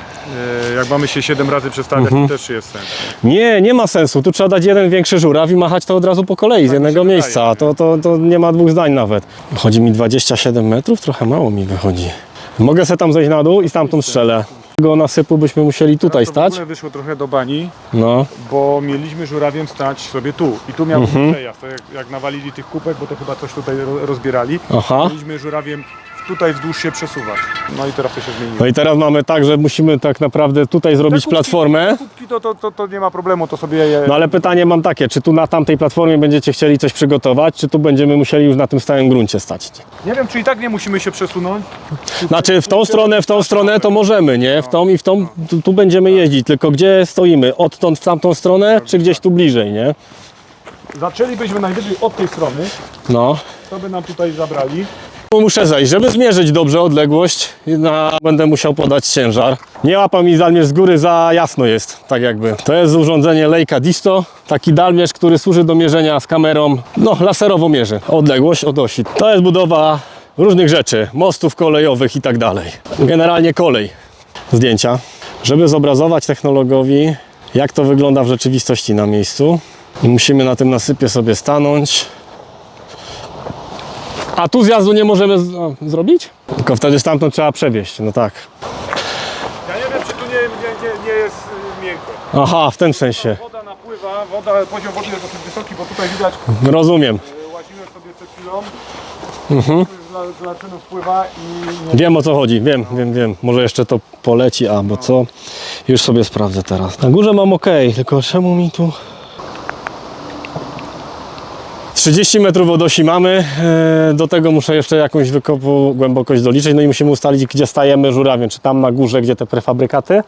jak mamy się 7 razy przestawiać, to też jest sens. Nie ma sensu. Tu trzeba dać jeden większy żuraw i machać to od razu po kolei z jednego mi się miejsca. wydaje, To nie ma dwóch zdań nawet. Chodzi mi 27 metrów, trochę mało mi wychodzi. Mogę sobie tam zejść na dół i stamtąd strzelę. Tego nasypu byśmy musieli tutaj To w stać. ogóle wyszło trochę do bani, No. bo mieliśmy żurawiem stać sobie tu. I tu miał być przejazd. To jak nawalili tych kupek, bo to chyba coś tutaj rozbierali. Aha. Mieliśmy żurawiem tutaj wzdłuż się przesuwać. No i teraz to się zmieniło. No i teraz mamy tak, że musimy tak naprawdę tutaj zrobić platformę. Kubki to nie ma problemu, to sobie je... No ale pytanie mam takie, czy tu na tamtej platformie będziecie chcieli coś przygotować, czy tu będziemy musieli już na tym stałym gruncie stać? Nie wiem, czy i tak nie musimy się przesunąć. Znaczy w tą stronę to możemy, nie? W tą i w tą, tu będziemy jeździć, tylko gdzie stoimy? Odtąd w tamtą stronę, czy gdzieś tu bliżej, nie? Zaczęlibyśmy najwyżej od tej strony, No. to by nam tutaj zabrali. Muszę zejść, żeby zmierzyć dobrze odległość, będę musiał podać ciężar. Nie łapa mi dalmierz z góry, za jasno jest, tak jakby. To jest urządzenie Leica Disto, taki dalmierz, który służy do mierzenia z kamerą, no laserowo mierzy odległość od osi. To jest budowa różnych rzeczy, mostów kolejowych i tak dalej. Generalnie kolej. Zdjęcia, żeby zobrazować technologowi, jak to wygląda w rzeczywistości na miejscu. Musimy na tym nasypie sobie stanąć. A tu zjazdu nie możemy zrobić? Tylko wtedy stamtąd trzeba przewieźć, no tak. Ja nie wiem, czy tu nie jest miękko. Aha, w tym sensie. Woda napływa, poziom wody jest dosyć wysoki, bo tutaj widać, Rozumiem. łaziłem sobie przed chwilą. z Larsynu wpływa i... Wiem o co chodzi, wiem. Może jeszcze to poleci, albo co. Już sobie sprawdzę teraz. Na górze mam ok, tylko czemu mi tu... 30 metrów od osi mamy, do tego muszę jeszcze jakąś wykopu głębokość doliczyć, no i musimy ustalić, gdzie stajemy żurawiem, czy tam na górze, gdzie te prefabrykaty,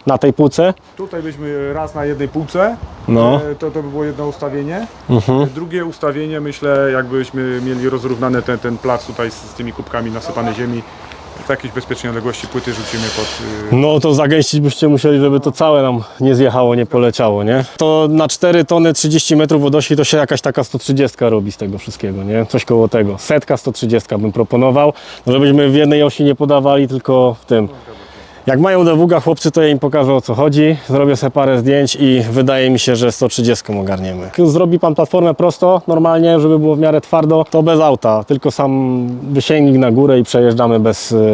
na tej półce. Tutaj byśmy raz na jednej półce, No. to by było jedno ustawienie. Drugie ustawienie, myślę, jakbyśmy mieli rozrównane ten plac tutaj z tymi kubkami nasypane ziemi, w jakiejś bezpiecznej odległości płyty rzucimy pod... No to zagęścić byście musieli, żeby to całe nam nie zjechało, nie poleciało, nie? To na 4 tony 30 metrów od osi to się jakaś taka 130 robi z tego wszystkiego, nie? Coś koło tego. 100, 130 bym proponował, no żebyśmy w jednej osi nie podawali, tylko w tym. Jak mają DWG chłopcy, to ja im pokażę, o co chodzi, zrobię sobie parę zdjęć i wydaje mi się, że 130 ogarniemy. Jak zrobi pan platformę prosto, normalnie, żeby było w miarę twardo, to bez auta, tylko sam wysięgnik na górę i przejeżdżamy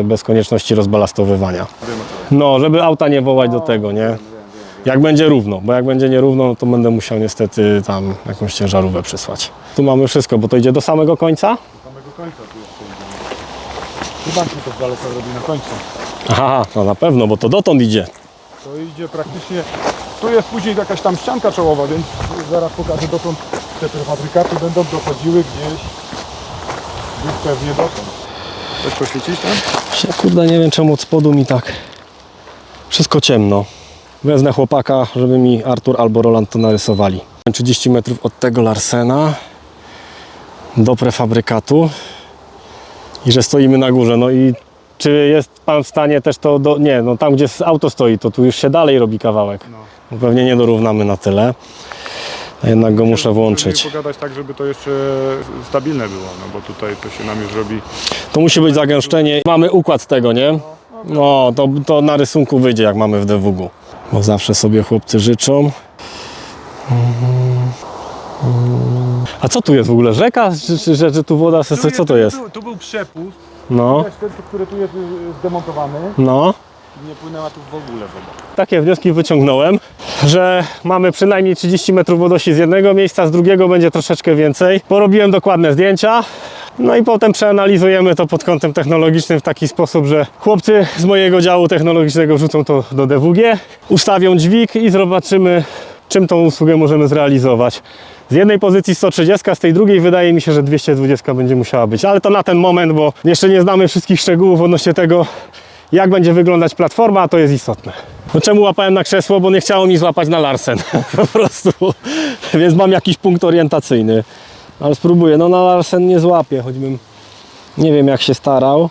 bez konieczności rozbalastowywania. No, żeby auta nie wołać do tego, nie? Jak będzie równo, bo jak będzie nierówno, to będę musiał niestety tam jakąś ciężarówkę przysłać. Tu mamy wszystko, bo to idzie do samego końca. Do samego końca tu jeszcze idzie. Chyba się to daleko robi na końcu. Aha, no na pewno, bo to dotąd idzie. To idzie praktycznie, tu jest później jakaś tam ścianka czołowa, więc zaraz pokażę dotąd, te prefabrykaty będą dochodziły gdzieś pewnie dotąd. Coś poświecić tam? Kurde, nie wiem czemu od spodu mi tak wszystko ciemno. Wezmę chłopaka, żeby mi Artur albo Roland to narysowali. 30 metrów od tego Larsena do prefabrykatu i że stoimy na górze. No i czy jest pan w stanie też to, nie, no tam gdzie auto stoi, to tu już się dalej robi kawałek. No. Pewnie nie dorównamy na tyle. A jednak go muszę włączyć. Musimy pogadać tak, żeby to jeszcze stabilne było, no bo tutaj to się nam już robi. To musi być zagęszczenie. Mamy układ tego, nie? No, to na rysunku wyjdzie, jak mamy w DWG. Bo zawsze sobie chłopcy życzą. A co tu jest w ogóle? Rzeka? Że tu woda? Co to jest? Tu był przepust, No, ten, który tu jest zdemontowany. no. Nie płynęła tu w ogóle woda. Takie wnioski wyciągnąłem, że mamy przynajmniej 30 metrów od osi z jednego miejsca, z drugiego będzie troszeczkę więcej. Porobiłem dokładne zdjęcia. No i potem przeanalizujemy to pod kątem technologicznym w taki sposób, że chłopcy z mojego działu technologicznego wrzucą to do DWG, ustawią dźwig i zobaczymy, czym tą usługę możemy zrealizować. Z jednej pozycji 130, z tej drugiej wydaje mi się, że 220 będzie musiała być, ale to na ten moment, bo jeszcze nie znamy wszystkich szczegółów odnośnie tego, jak będzie wyglądać platforma, a to jest istotne. No czemu łapałem na krzesło? Bo nie chciało mi złapać na Larsen, po prostu, więc mam jakiś punkt orientacyjny. Ale spróbuję, no na Larsen nie złapię, choćbym nie wiem jak się starał.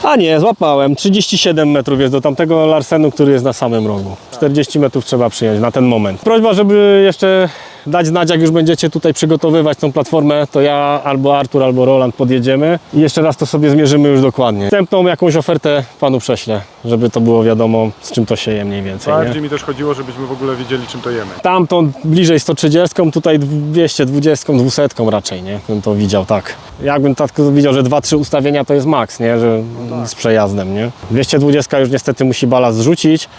A nie, złapałem, 37 metrów jest do tamtego Larsenu, który jest na samym rogu. 40 metrów trzeba przyjąć na ten moment. Prośba, żeby jeszcze dać znać, jak już będziecie tutaj przygotowywać tą platformę, to ja albo Artur, albo Roland podjedziemy i jeszcze raz to sobie zmierzymy już dokładnie. Wstępną jakąś ofertę panu prześlę, żeby to było wiadomo, z czym to się je mniej więcej. Bardziej Nie? mi też chodziło, żebyśmy w ogóle wiedzieli, czym to jemy. Tamtą bliżej 130, tutaj 220, 200 raczej, nie? Bym to widział tak. Jakbym tak widział, że 2-3 ustawienia to jest maks, nie? Że z przejazdem, nie? 220 już niestety musi balast zrzucić,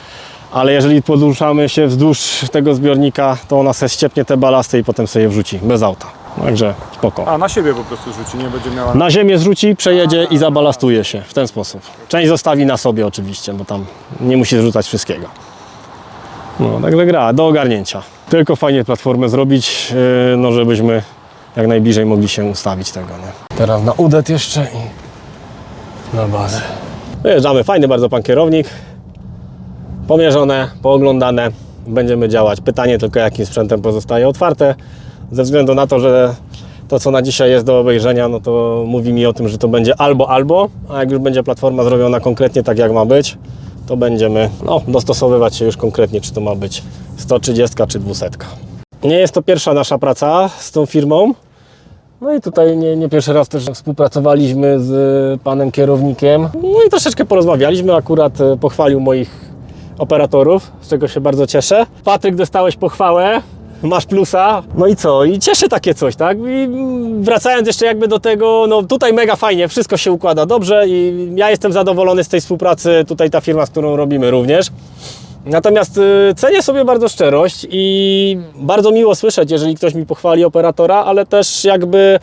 ale jeżeli podłużamy się wzdłuż tego zbiornika, to ona se ściepnie te balasty i potem sobie je wrzuci, bez auta. Także spoko. A na siebie po prostu rzuci, nie będzie miała... Na ziemię zrzuci, przejedzie i zabalastuje się w ten sposób. Część zostawi na sobie oczywiście, bo tam nie musi zrzucać wszystkiego. No, także gra do ogarnięcia. Tylko fajnie platformę zrobić, no żebyśmy jak najbliżej mogli się ustawić tego, nie? Teraz na udet jeszcze i na bazę. Wyjeżdżamy, fajny bardzo pan kierownik. Pomierzone, pooglądane, będziemy działać. Pytanie tylko, jakim sprzętem pozostaje otwarte, ze względu na to, że to, co na dzisiaj jest do obejrzenia, no to mówi mi o tym, że to będzie albo, a jak już będzie platforma zrobiona konkretnie tak, jak ma być, to będziemy dostosowywać się już konkretnie, czy to ma być 130 czy 200. Nie jest to pierwsza nasza praca z tą firmą. No i tutaj nie pierwszy raz też współpracowaliśmy z panem kierownikiem. No i troszeczkę porozmawialiśmy, akurat pochwalił moich operatorów, z czego się bardzo cieszę. Patryk, dostałeś pochwałę, masz plusa. No i co? I cieszy takie coś, tak? I wracając jeszcze jakby do tego, no tutaj mega fajnie, wszystko się układa dobrze i ja jestem zadowolony z tej współpracy, tutaj ta firma, z którą robimy również. Natomiast cenię sobie bardzo szczerość i bardzo miło słyszeć, jeżeli ktoś mi pochwali operatora, ale też jakby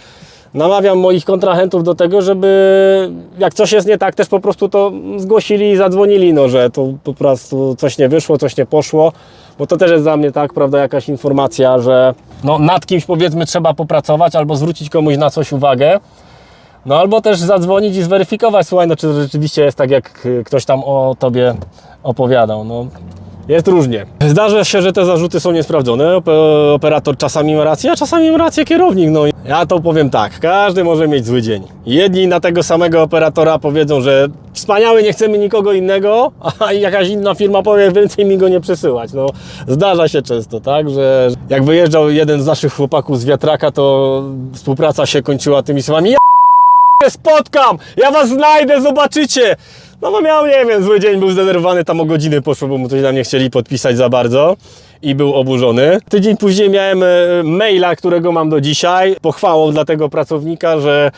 namawiam moich kontrahentów do tego, żeby jak coś jest nie tak, też po prostu to zgłosili i zadzwonili, no, że to po prostu coś nie wyszło, coś nie poszło, bo to też jest dla mnie tak, prawda, jakaś informacja, że no, nad kimś powiedzmy trzeba popracować albo zwrócić komuś na coś uwagę, no albo też zadzwonić i zweryfikować, słuchaj, no czy to rzeczywiście jest tak, jak ktoś tam o tobie opowiadał, no. Jest różnie. Zdarza się, że te zarzuty są niesprawdzone. Operator czasami ma rację, a czasami ma rację kierownik. No, ja to powiem tak, każdy może mieć zły dzień. Jedni na tego samego operatora powiedzą, że wspaniały, nie chcemy nikogo innego, a jakaś inna firma powie, więcej mi go nie przesyłać. No, zdarza się często, tak, że jak wyjeżdżał jeden z naszych chłopaków z wiatraka, to współpraca się kończyła tymi słowami: ja spotkam, ja was znajdę, zobaczycie. No bo miał, nie wiem, zły dzień, był zdenerwowany, tam o godziny poszło, bo mu coś tam nie chcieli podpisać za bardzo i był oburzony. Tydzień później miałem maila, którego mam do dzisiaj, pochwałą dla tego pracownika, że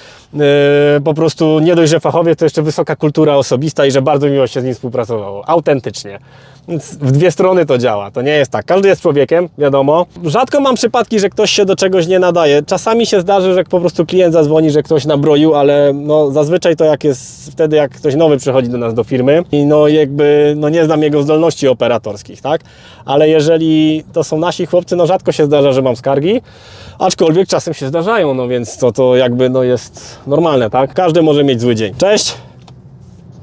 po prostu nie dość, że fachowie, to jeszcze wysoka kultura osobista i że bardzo miło się z nim współpracowało. Autentycznie. Więc w dwie strony to działa, to nie jest tak. Każdy jest człowiekiem, wiadomo. Rzadko mam przypadki, że ktoś się do czegoś nie nadaje. Czasami się zdarzy, że po prostu klient zadzwoni, że ktoś nabroił, ale no zazwyczaj to jak jest wtedy, jak ktoś nowy przychodzi do nas do firmy i no jakby no nie znam jego zdolności operatorskich, tak? Ale jeżeli to są nasi chłopcy, no rzadko się zdarza, że mam skargi, aczkolwiek czasem się zdarzają, no więc to jakby no jest normalne, tak? Każdy może mieć zły dzień. Cześć!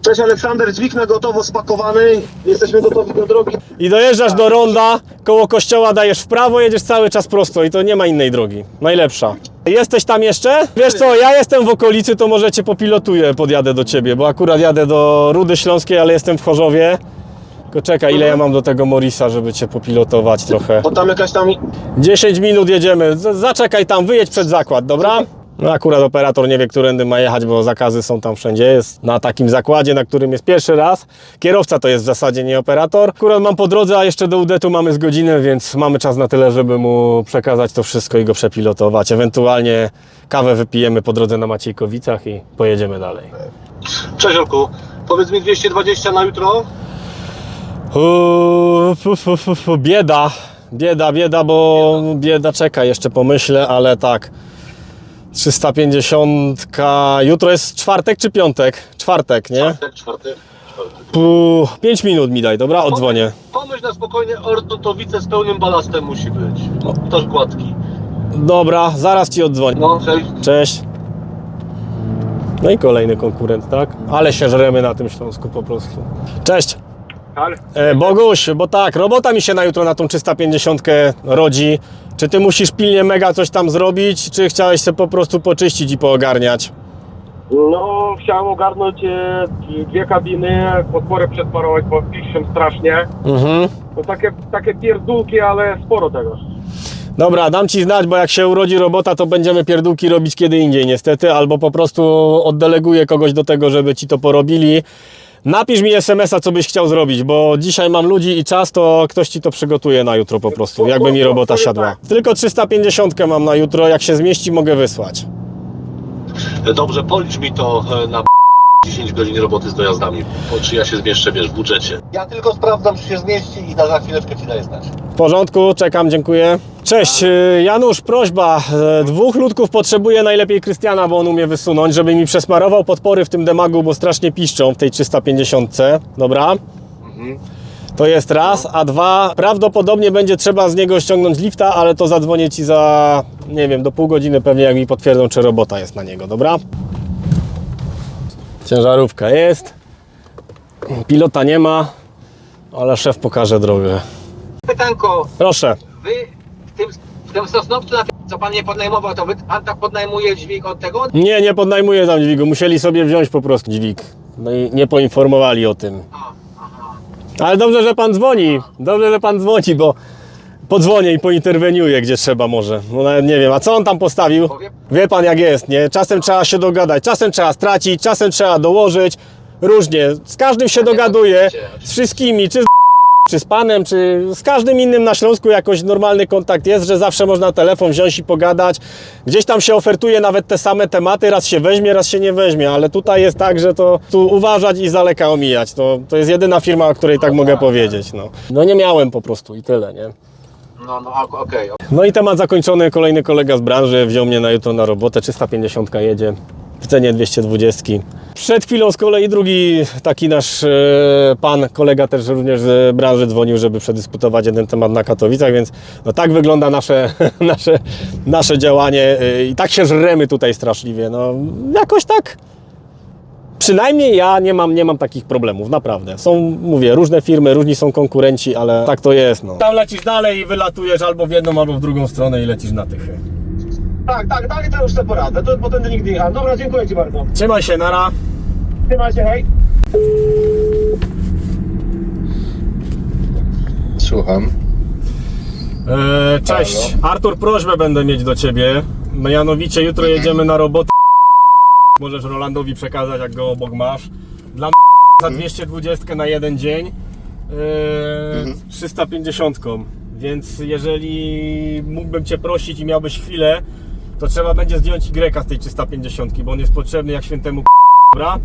Cześć Aleksander, dźwig na gotowo spakowany, jesteśmy gotowi do drogi. I dojeżdżasz do ronda, koło kościoła dajesz w prawo, jedziesz cały czas prosto i to nie ma innej drogi. Najlepsza. Jesteś tam jeszcze? Wiesz co, ja jestem w okolicy, to może cię popilotuję, podjadę do ciebie, bo akurat jadę do Rudy Śląskiej, ale jestem w Chorzowie. Tylko czekaj, ile ja mam do tego Morisa, żeby cię popilotować trochę. Bo tam jakaś tam... 10 minut jedziemy, zaczekaj tam, wyjedź przed zakład, dobra? No akurat operator nie wie, którędy ma jechać, bo zakazy są tam wszędzie. Jest na takim zakładzie, na którym jest pierwszy raz. Kierowca to jest w zasadzie nie operator. Akurat mam po drodze, a jeszcze do UDET-u mamy z godzinę, więc mamy czas na tyle, żeby mu przekazać to wszystko i go przepilotować. Ewentualnie kawę wypijemy po drodze na Maciejkowicach i pojedziemy dalej. Cześć Olku, powiedz mi 220 na jutro? Bieda, bo bieda czeka, jeszcze pomyślę, ale tak. 350, jutro jest czwartek czy piątek? Czwartek, nie? Czwartek. 5 minut mi daj, dobra? Odzwonię. Pomyśl na spokojnie, ortotowice z pełnym balastem musi być. To gładki. Dobra, zaraz ci odzwonię. No, cześć. Cześć. No i kolejny konkurent, tak? Ale się żremy na tym Śląsku po prostu. Cześć. Boguś, bo tak, robota mi się na jutro na tą 350 rodzi. Czy ty musisz pilnie mega coś tam zrobić, czy chciałeś sobie po prostu poczyścić i poogarniać? No, chciałem ogarnąć dwie kabiny, podpory przedparować, bo piszą strasznie. To takie pierdółki, ale sporo tego. Dobra, dam ci znać, bo jak się urodzi robota, to będziemy pierdółki robić kiedy indziej niestety, albo po prostu oddeleguję kogoś do tego, żeby ci to porobili. Napisz mi SMS-a, co byś chciał zrobić, bo dzisiaj mam ludzi i czas, to ktoś ci to przygotuje na jutro po prostu, jakby mi robota siadła. Tylko 350 mam na jutro, jak się zmieści, mogę wysłać. Dobrze, policz mi to na 10 godzin roboty z dojazdami, bo czy ja się zmieszczę, wiesz, w budżecie. Ja tylko sprawdzam, czy się zmieści i za chwileczkę ci daję znać. W porządku, czekam, dziękuję. Cześć, Janusz, prośba. 2 ludków potrzebuję, najlepiej Krystiana, bo on umie wysunąć, żeby mi przesmarował podpory w tym demagu, bo strasznie piszczą w tej 350. Dobra? To jest raz, a 2, prawdopodobnie będzie trzeba z niego ściągnąć lifta, ale to zadzwonię ci za, nie wiem, do pół godziny pewnie, jak mi potwierdzą, czy robota jest na niego, dobra? Ciężarówka jest, pilota nie ma, ale szef pokaże drogę. Pytanko, Proszę. wy w tym Sosnowcu, co pan nie podnajmował, to pan tak podnajmuje dźwig od tego? Nie podnajmuję tam dźwigu, musieli sobie wziąć po prostu dźwig. No i nie poinformowali o tym. Ale dobrze, że pan dzwoni, bo podzwonię i pointerweniuję, gdzie trzeba może. No nawet nie wiem, a co on tam postawił? Wie pan jak jest, nie? Czasem trzeba się dogadać, czasem trzeba stracić, czasem trzeba dołożyć. Różnie, z każdym się dogaduję, z wszystkimi, czy z panem, czy z każdym innym na Śląsku jakoś normalny kontakt jest, że zawsze można telefon wziąć i pogadać. Gdzieś tam się ofertuje nawet te same tematy, raz się weźmie, raz się nie weźmie, ale tutaj jest tak, że to tu uważać i z daleka omijać. To jest jedyna firma, o której tak mogę powiedzieć. No nie miałem po prostu i tyle, nie? Okej. No i temat zakończony, kolejny kolega z branży wziął mnie na jutro na robotę, 350 jedzie, w cenie 220. Przed chwilą z kolei drugi taki nasz pan, kolega też również z branży dzwonił, żeby przedyskutować jeden temat na Katowicach, więc no tak wygląda nasze działanie i tak się żremy tutaj straszliwie, no jakoś tak. Przynajmniej ja nie mam takich problemów, naprawdę. Są, mówię, różne firmy, różni są konkurenci, ale tak to jest, no. Tam lecisz dalej i wylatujesz albo w jedną, albo w drugą stronę i lecisz na tychy. Tak, dalej to już sobie poradzę, to potem nigdy nie. Dobra, dziękuję Ci bardzo. Trzymaj się, nara. Trzymaj się, hej. Słucham. Cześć, Artur, prośbę będę mieć do Ciebie. Mianowicie jutro jedziemy na robotę. Możesz Rolandowi przekazać, jak go obok masz. Dla za 220 na jeden dzień 350. Więc jeżeli mógłbym Cię prosić i miałbyś chwilę, to trzeba będzie zdjąć Y z tej 350, bo on jest potrzebny jak świętemu dobra?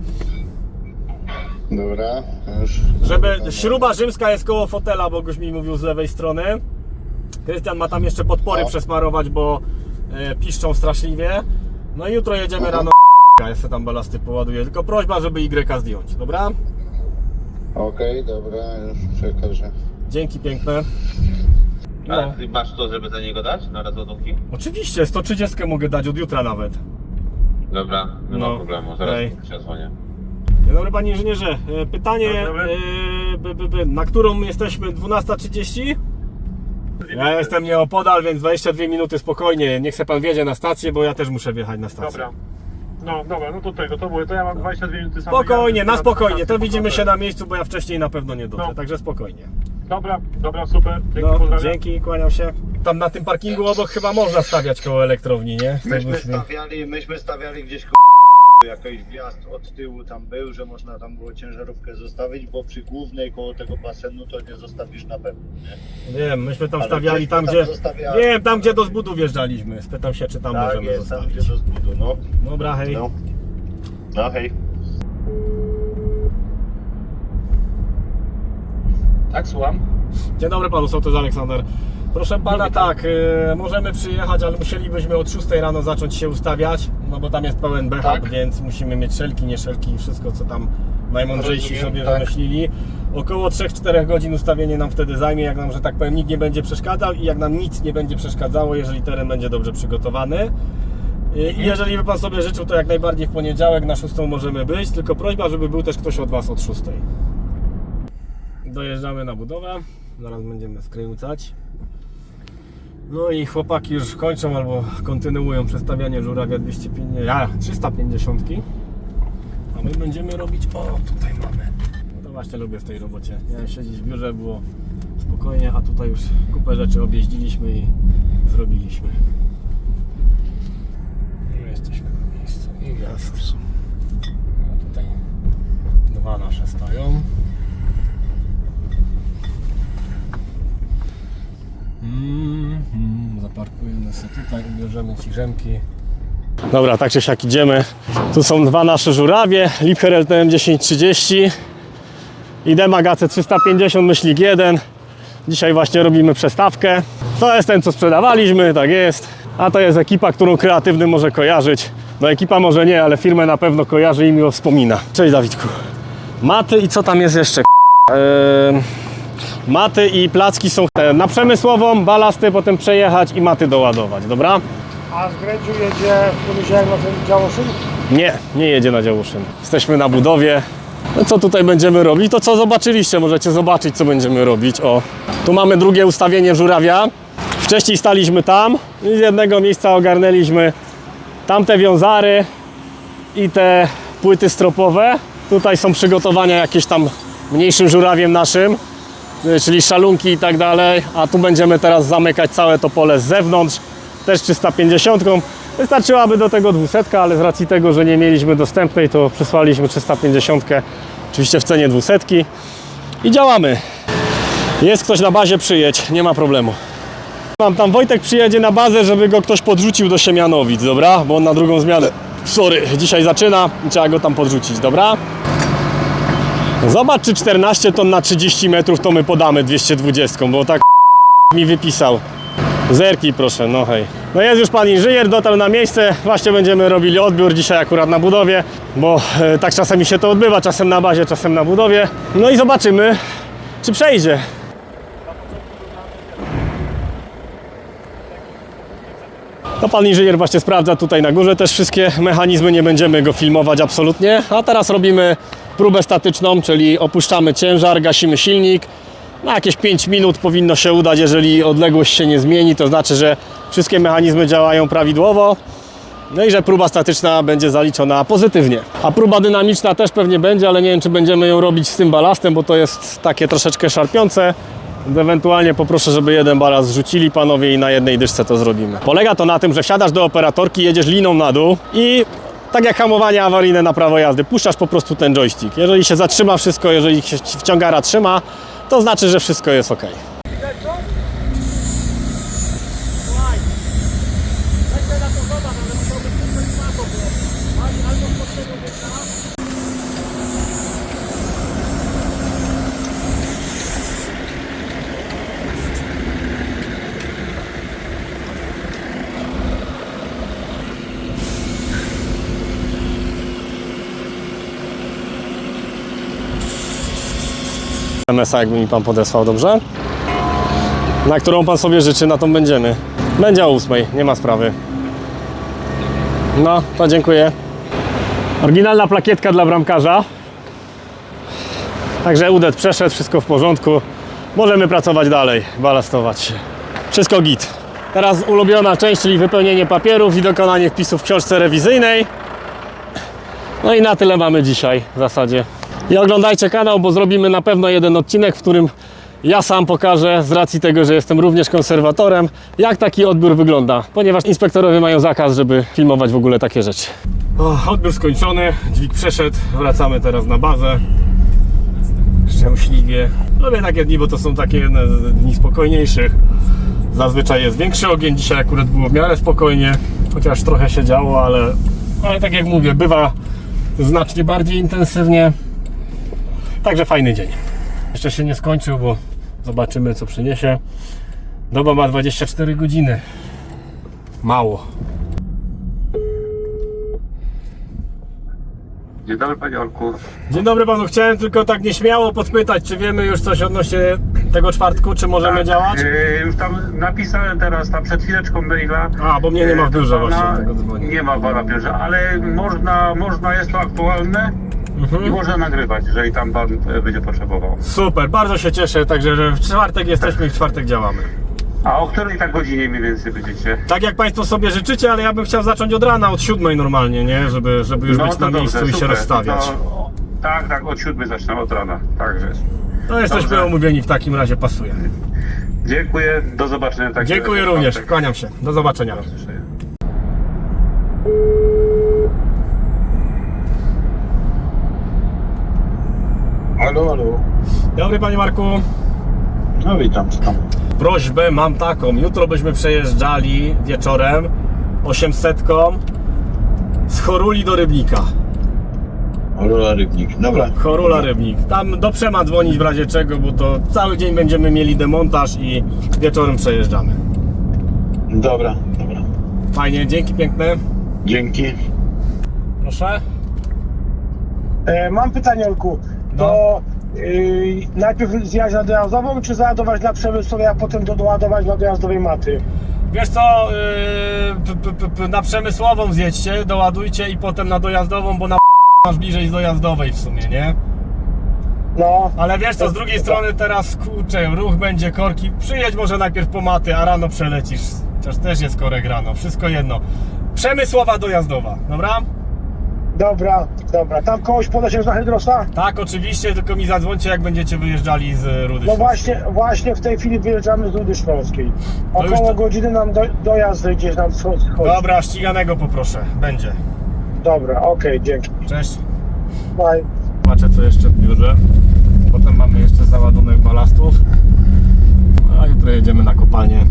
Dobra, już. Żeby śruba rzymska jest koło fotela, bo goś mi mówił z lewej strony. Krystian ma tam jeszcze podpory przesmarować, bo piszczą straszliwie. No i jutro jedziemy rano. Ja sobie tam balasty poładuję, tylko prośba, żeby Y zdjąć, dobra? Okej, dobra, już przekażę. Dzięki piękne. Ale ty masz to, żeby za niego dać na rozładunki? Oczywiście, 130 mogę dać od jutra nawet. Dobra, nie No, ma problemu, zaraz hej. się dzwonię. Dzień dobry panie inżynierze, pytanie, na którą jesteśmy? 12:30? Ja jestem nieopodal, więc 22 minuty spokojnie, niech se pan wjedzie na stację, bo ja też muszę wjechać na stację. Dobra. No dobra, no to tego, to ja mam 22 minuty sam. Spokojnie, na spokojnie, to widzimy się na miejscu, bo ja wcześniej na pewno nie dotrę, także spokojnie. Dobra, super. Dzięki, No, pozdrawiam. dzięki, kłaniam się. Tam na tym parkingu obok chyba można stawiać koło elektrowni, nie? Myśmy stawiali gdzieś jakiś wjazd od tyłu tam był, że można tam było ciężarówkę zostawić, bo przy głównej koło tego basenu to nie zostawisz na pewno, nie? Wiem, myśmy tam Ale stawiali tam, tam gdzie... zostawiali. Wiem, tam gdzie do zbudu wjeżdżaliśmy. Spytam się, czy tam Tak możemy jest, tam zostawić. gdzie do zbudu, no. Dobra, hej. No hej. Tak, słucham. Dzień dobry panu, sołtys Aleksander. Proszę pana, tak, możemy przyjechać, ale musielibyśmy od 6 rano zacząć się ustawiać, no bo tam jest pełen backup, więc musimy mieć szelki, nie szelki i wszystko, co tam najmądrzejsi sobie wymyślili. Około 3-4 godzin ustawienie nam wtedy zajmie, jak nam, że tak powiem, nikt nie będzie przeszkadzał i jak nam nic nie będzie przeszkadzało, jeżeli teren będzie dobrze przygotowany. I jeżeli by pan sobie życzył, to jak najbardziej w poniedziałek na 6 możemy być, tylko prośba, żeby był też ktoś od was od 6. Dojeżdżamy na budowę, zaraz będziemy skręcać. No i chłopaki już kończą albo kontynuują przestawianie żurawia 350. A my będziemy robić, o tutaj mamy. No to właśnie lubię w tej robocie. Miałem siedzieć w biurze, było spokojnie, a tutaj już kupę rzeczy objeździliśmy i zrobiliśmy. No jesteśmy na miejscu i wjazd. A tutaj dwa nasze stoją. Zaparkujemy sobie tutaj, ubierzemy ci rzemki. Dobra, tak czy siak idziemy. Tu są dwa nasze żurawie, Liebherr LTM 1030 i Demag 350 myślik 1. Dzisiaj właśnie robimy przestawkę. To jest ten, co sprzedawaliśmy, tak jest. A to jest ekipa, którą kreatywny może kojarzyć. No ekipa może nie, ale firmę na pewno kojarzy i miło wspomina. Cześć Dawidku. Maty i co tam jest jeszcze? Maty i placki są na przemysłową, balasty potem przejechać i maty doładować, dobra? A z Grędziu jedzie w poniedziałek na ten Działoszyn? Nie jedzie na Działuszyn. Jesteśmy na budowie. No co tutaj będziemy robić? To co zobaczyliście, możecie zobaczyć, co będziemy robić. O, tu mamy drugie ustawienie żurawia. Wcześniej staliśmy tam i z jednego miejsca ogarnęliśmy tamte wiązary i te płyty stropowe. Tutaj są przygotowania jakieś tam mniejszym żurawiem naszym, czyli szalunki i tak dalej, a tu będziemy teraz zamykać całe to pole z zewnątrz, też 350. Wystarczyłaby do tego 200, ale z racji tego, że nie mieliśmy dostępnej, to przysłaliśmy 350, oczywiście w cenie 200 i działamy. Jest ktoś na bazie, przyjedź, nie ma problemu. Tam Wojtek przyjedzie na bazę, żeby go ktoś podrzucił do Siemianowic, dobra? Bo on na drugą zmianę, dzisiaj zaczyna i trzeba go tam podrzucić, dobra? Zobacz, czy 14 ton na 30 metrów to my podamy 220, bo tak mi wypisał. Zerknij proszę, no hej. No jest już pan inżynier, dotarł na miejsce. Właśnie będziemy robili odbiór dzisiaj akurat na budowie, bo tak czasami się to odbywa, czasem na bazie, czasem na budowie. No i zobaczymy, czy przejdzie. To pan inżynier właśnie sprawdza tutaj na górze też wszystkie mechanizmy, nie będziemy go filmować absolutnie. A teraz robimy próbę statyczną, czyli opuszczamy ciężar, gasimy silnik. Na jakieś 5 minut powinno się udać, jeżeli odległość się nie zmieni, to znaczy, że wszystkie mechanizmy działają prawidłowo. No i że próba statyczna będzie zaliczona pozytywnie. A próba dynamiczna też pewnie będzie, ale nie wiem, czy będziemy ją robić z tym balastem, bo to jest takie troszeczkę szarpiące. Ewentualnie poproszę, żeby jeden balast zrzucili panowie i na jednej dyszce to zrobimy. Polega to na tym, że wsiadasz do operatorki, jedziesz liną na dół i tak jak hamowanie awaryjne na prawo jazdy, puszczasz po prostu ten joystick. Jeżeli się zatrzyma wszystko, jeżeli się wciągara trzyma, to znaczy, że wszystko jest ok. MS-a jakby mi pan podesłał, dobrze? Na którą pan sobie życzy, na tą będziemy. Będzie o 8, nie ma sprawy. No, to dziękuję. Oryginalna plakietka dla bramkarza. Także udet przeszedł, wszystko w porządku. Możemy pracować dalej, balastować się. Wszystko git. Teraz ulubiona część, czyli wypełnienie papierów i dokonanie wpisów w książce rewizyjnej. No i na tyle mamy dzisiaj w zasadzie. I oglądajcie kanał, bo zrobimy na pewno jeden odcinek, w którym ja sam pokażę, z racji tego, że jestem również konserwatorem, jak taki odbiór wygląda, ponieważ inspektorowie mają zakaz, żeby filmować w ogóle takie rzeczy. Odbiór skończony, dźwig przeszedł, wracamy teraz na bazę. Szczęśliwie. Lubię takie dni, bo to są takie jedne z dni spokojniejszych. Zazwyczaj jest większy ogień, dzisiaj akurat było w miarę spokojnie, chociaż trochę się działo, ale tak jak mówię, bywa znacznie bardziej intensywnie. Także fajny dzień. Jeszcze się nie skończył, bo zobaczymy, co przyniesie. Doba ma 24 godziny. Mało. Dzień dobry, panie Olku. Dzień dobry panu. Chciałem tylko tak nieśmiało podpytać, czy wiemy już coś odnośnie tego czwartku, czy możemy działać? Już tam napisałem teraz, tam przed chwileczką maila. A, bo mnie nie ma w biurze właśnie, tego dzwonię. Nie ma pana w biurze, ale można, jest to aktualne i można nagrywać, jeżeli tam pan będzie potrzebował. Super, bardzo się cieszę, także że w czwartek jesteśmy i w czwartek działamy. A o której tak godzinie mniej więcej będziecie? Tak jak państwo sobie życzycie, ale ja bym chciał zacząć od rana, od 7 normalnie, nie? Żeby już być na miejscu i się rozstawiać. Tak, od 7 zacznę, od rana. Także. To jesteśmy umówieni, w takim razie pasuje. Dziękuję, do zobaczenia. Dziękuję również, kłaniam się, do zobaczenia. Halo. Dobry panie Marku. No witam. Prośbę mam taką, jutro byśmy przejeżdżali wieczorem 800 z Choruli do Rybnika. Chorula Rybnik, dobra. Chorula Rybnik. Tam do Przema dzwonić w razie czego, bo to cały dzień będziemy mieli demontaż i wieczorem przejeżdżamy. Dobra. Fajnie, dzięki piękne. Dzięki. Proszę. Mam pytanie, Olku. To najpierw zjechać na dojazdową, czy załadować dla przemysłowej, a potem doładować dla dojazdowej maty? Wiesz co, na przemysłową zjedźcie, doładujcie i potem na dojazdową, bo na masz bliżej z dojazdowej w sumie, nie? No. Ale wiesz co, z drugiej strony teraz, kurczę, ruch będzie, korki. Przyjedź może najpierw po maty, a rano przelecisz. Chociaż też jest korek rano, wszystko jedno. Przemysłowa dojazdowa, dobra? Dobra. Tam kogoś podać na Hydrosa? Tak, oczywiście, tylko mi zadzwońcie, jak będziecie wyjeżdżali z Rudy No Śląskiej. właśnie w tej chwili wyjeżdżamy z Rudy Śląskiej. To już Około godziny nam dojazd gdzieś nam schodzi. Dobra, ściganego poproszę, będzie. Dobra, okej, dzięki. Cześć. Bye. Zobaczę, co jeszcze w biurze. Potem mamy jeszcze załadunek balastów. A jutro jedziemy na kopalnię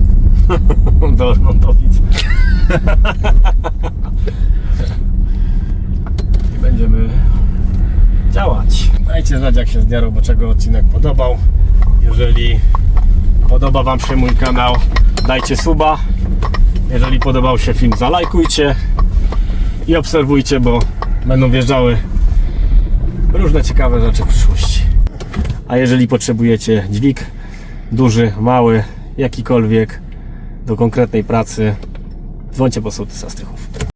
do Ormontowic. I będziemy działać. Dajcie znać, jak się z dnia roboczego odcinek podobał. Jeżeli podoba Wam się mój kanał, dajcie suba. Jeżeli podobał się film, zalajkujcie i obserwujcie, bo będą wjeżdżały różne ciekawe rzeczy w przyszłości. A jeżeli potrzebujecie dźwig, duży, mały, jakikolwiek, do konkretnej pracy, dzwońcie po sołtysa Strychów.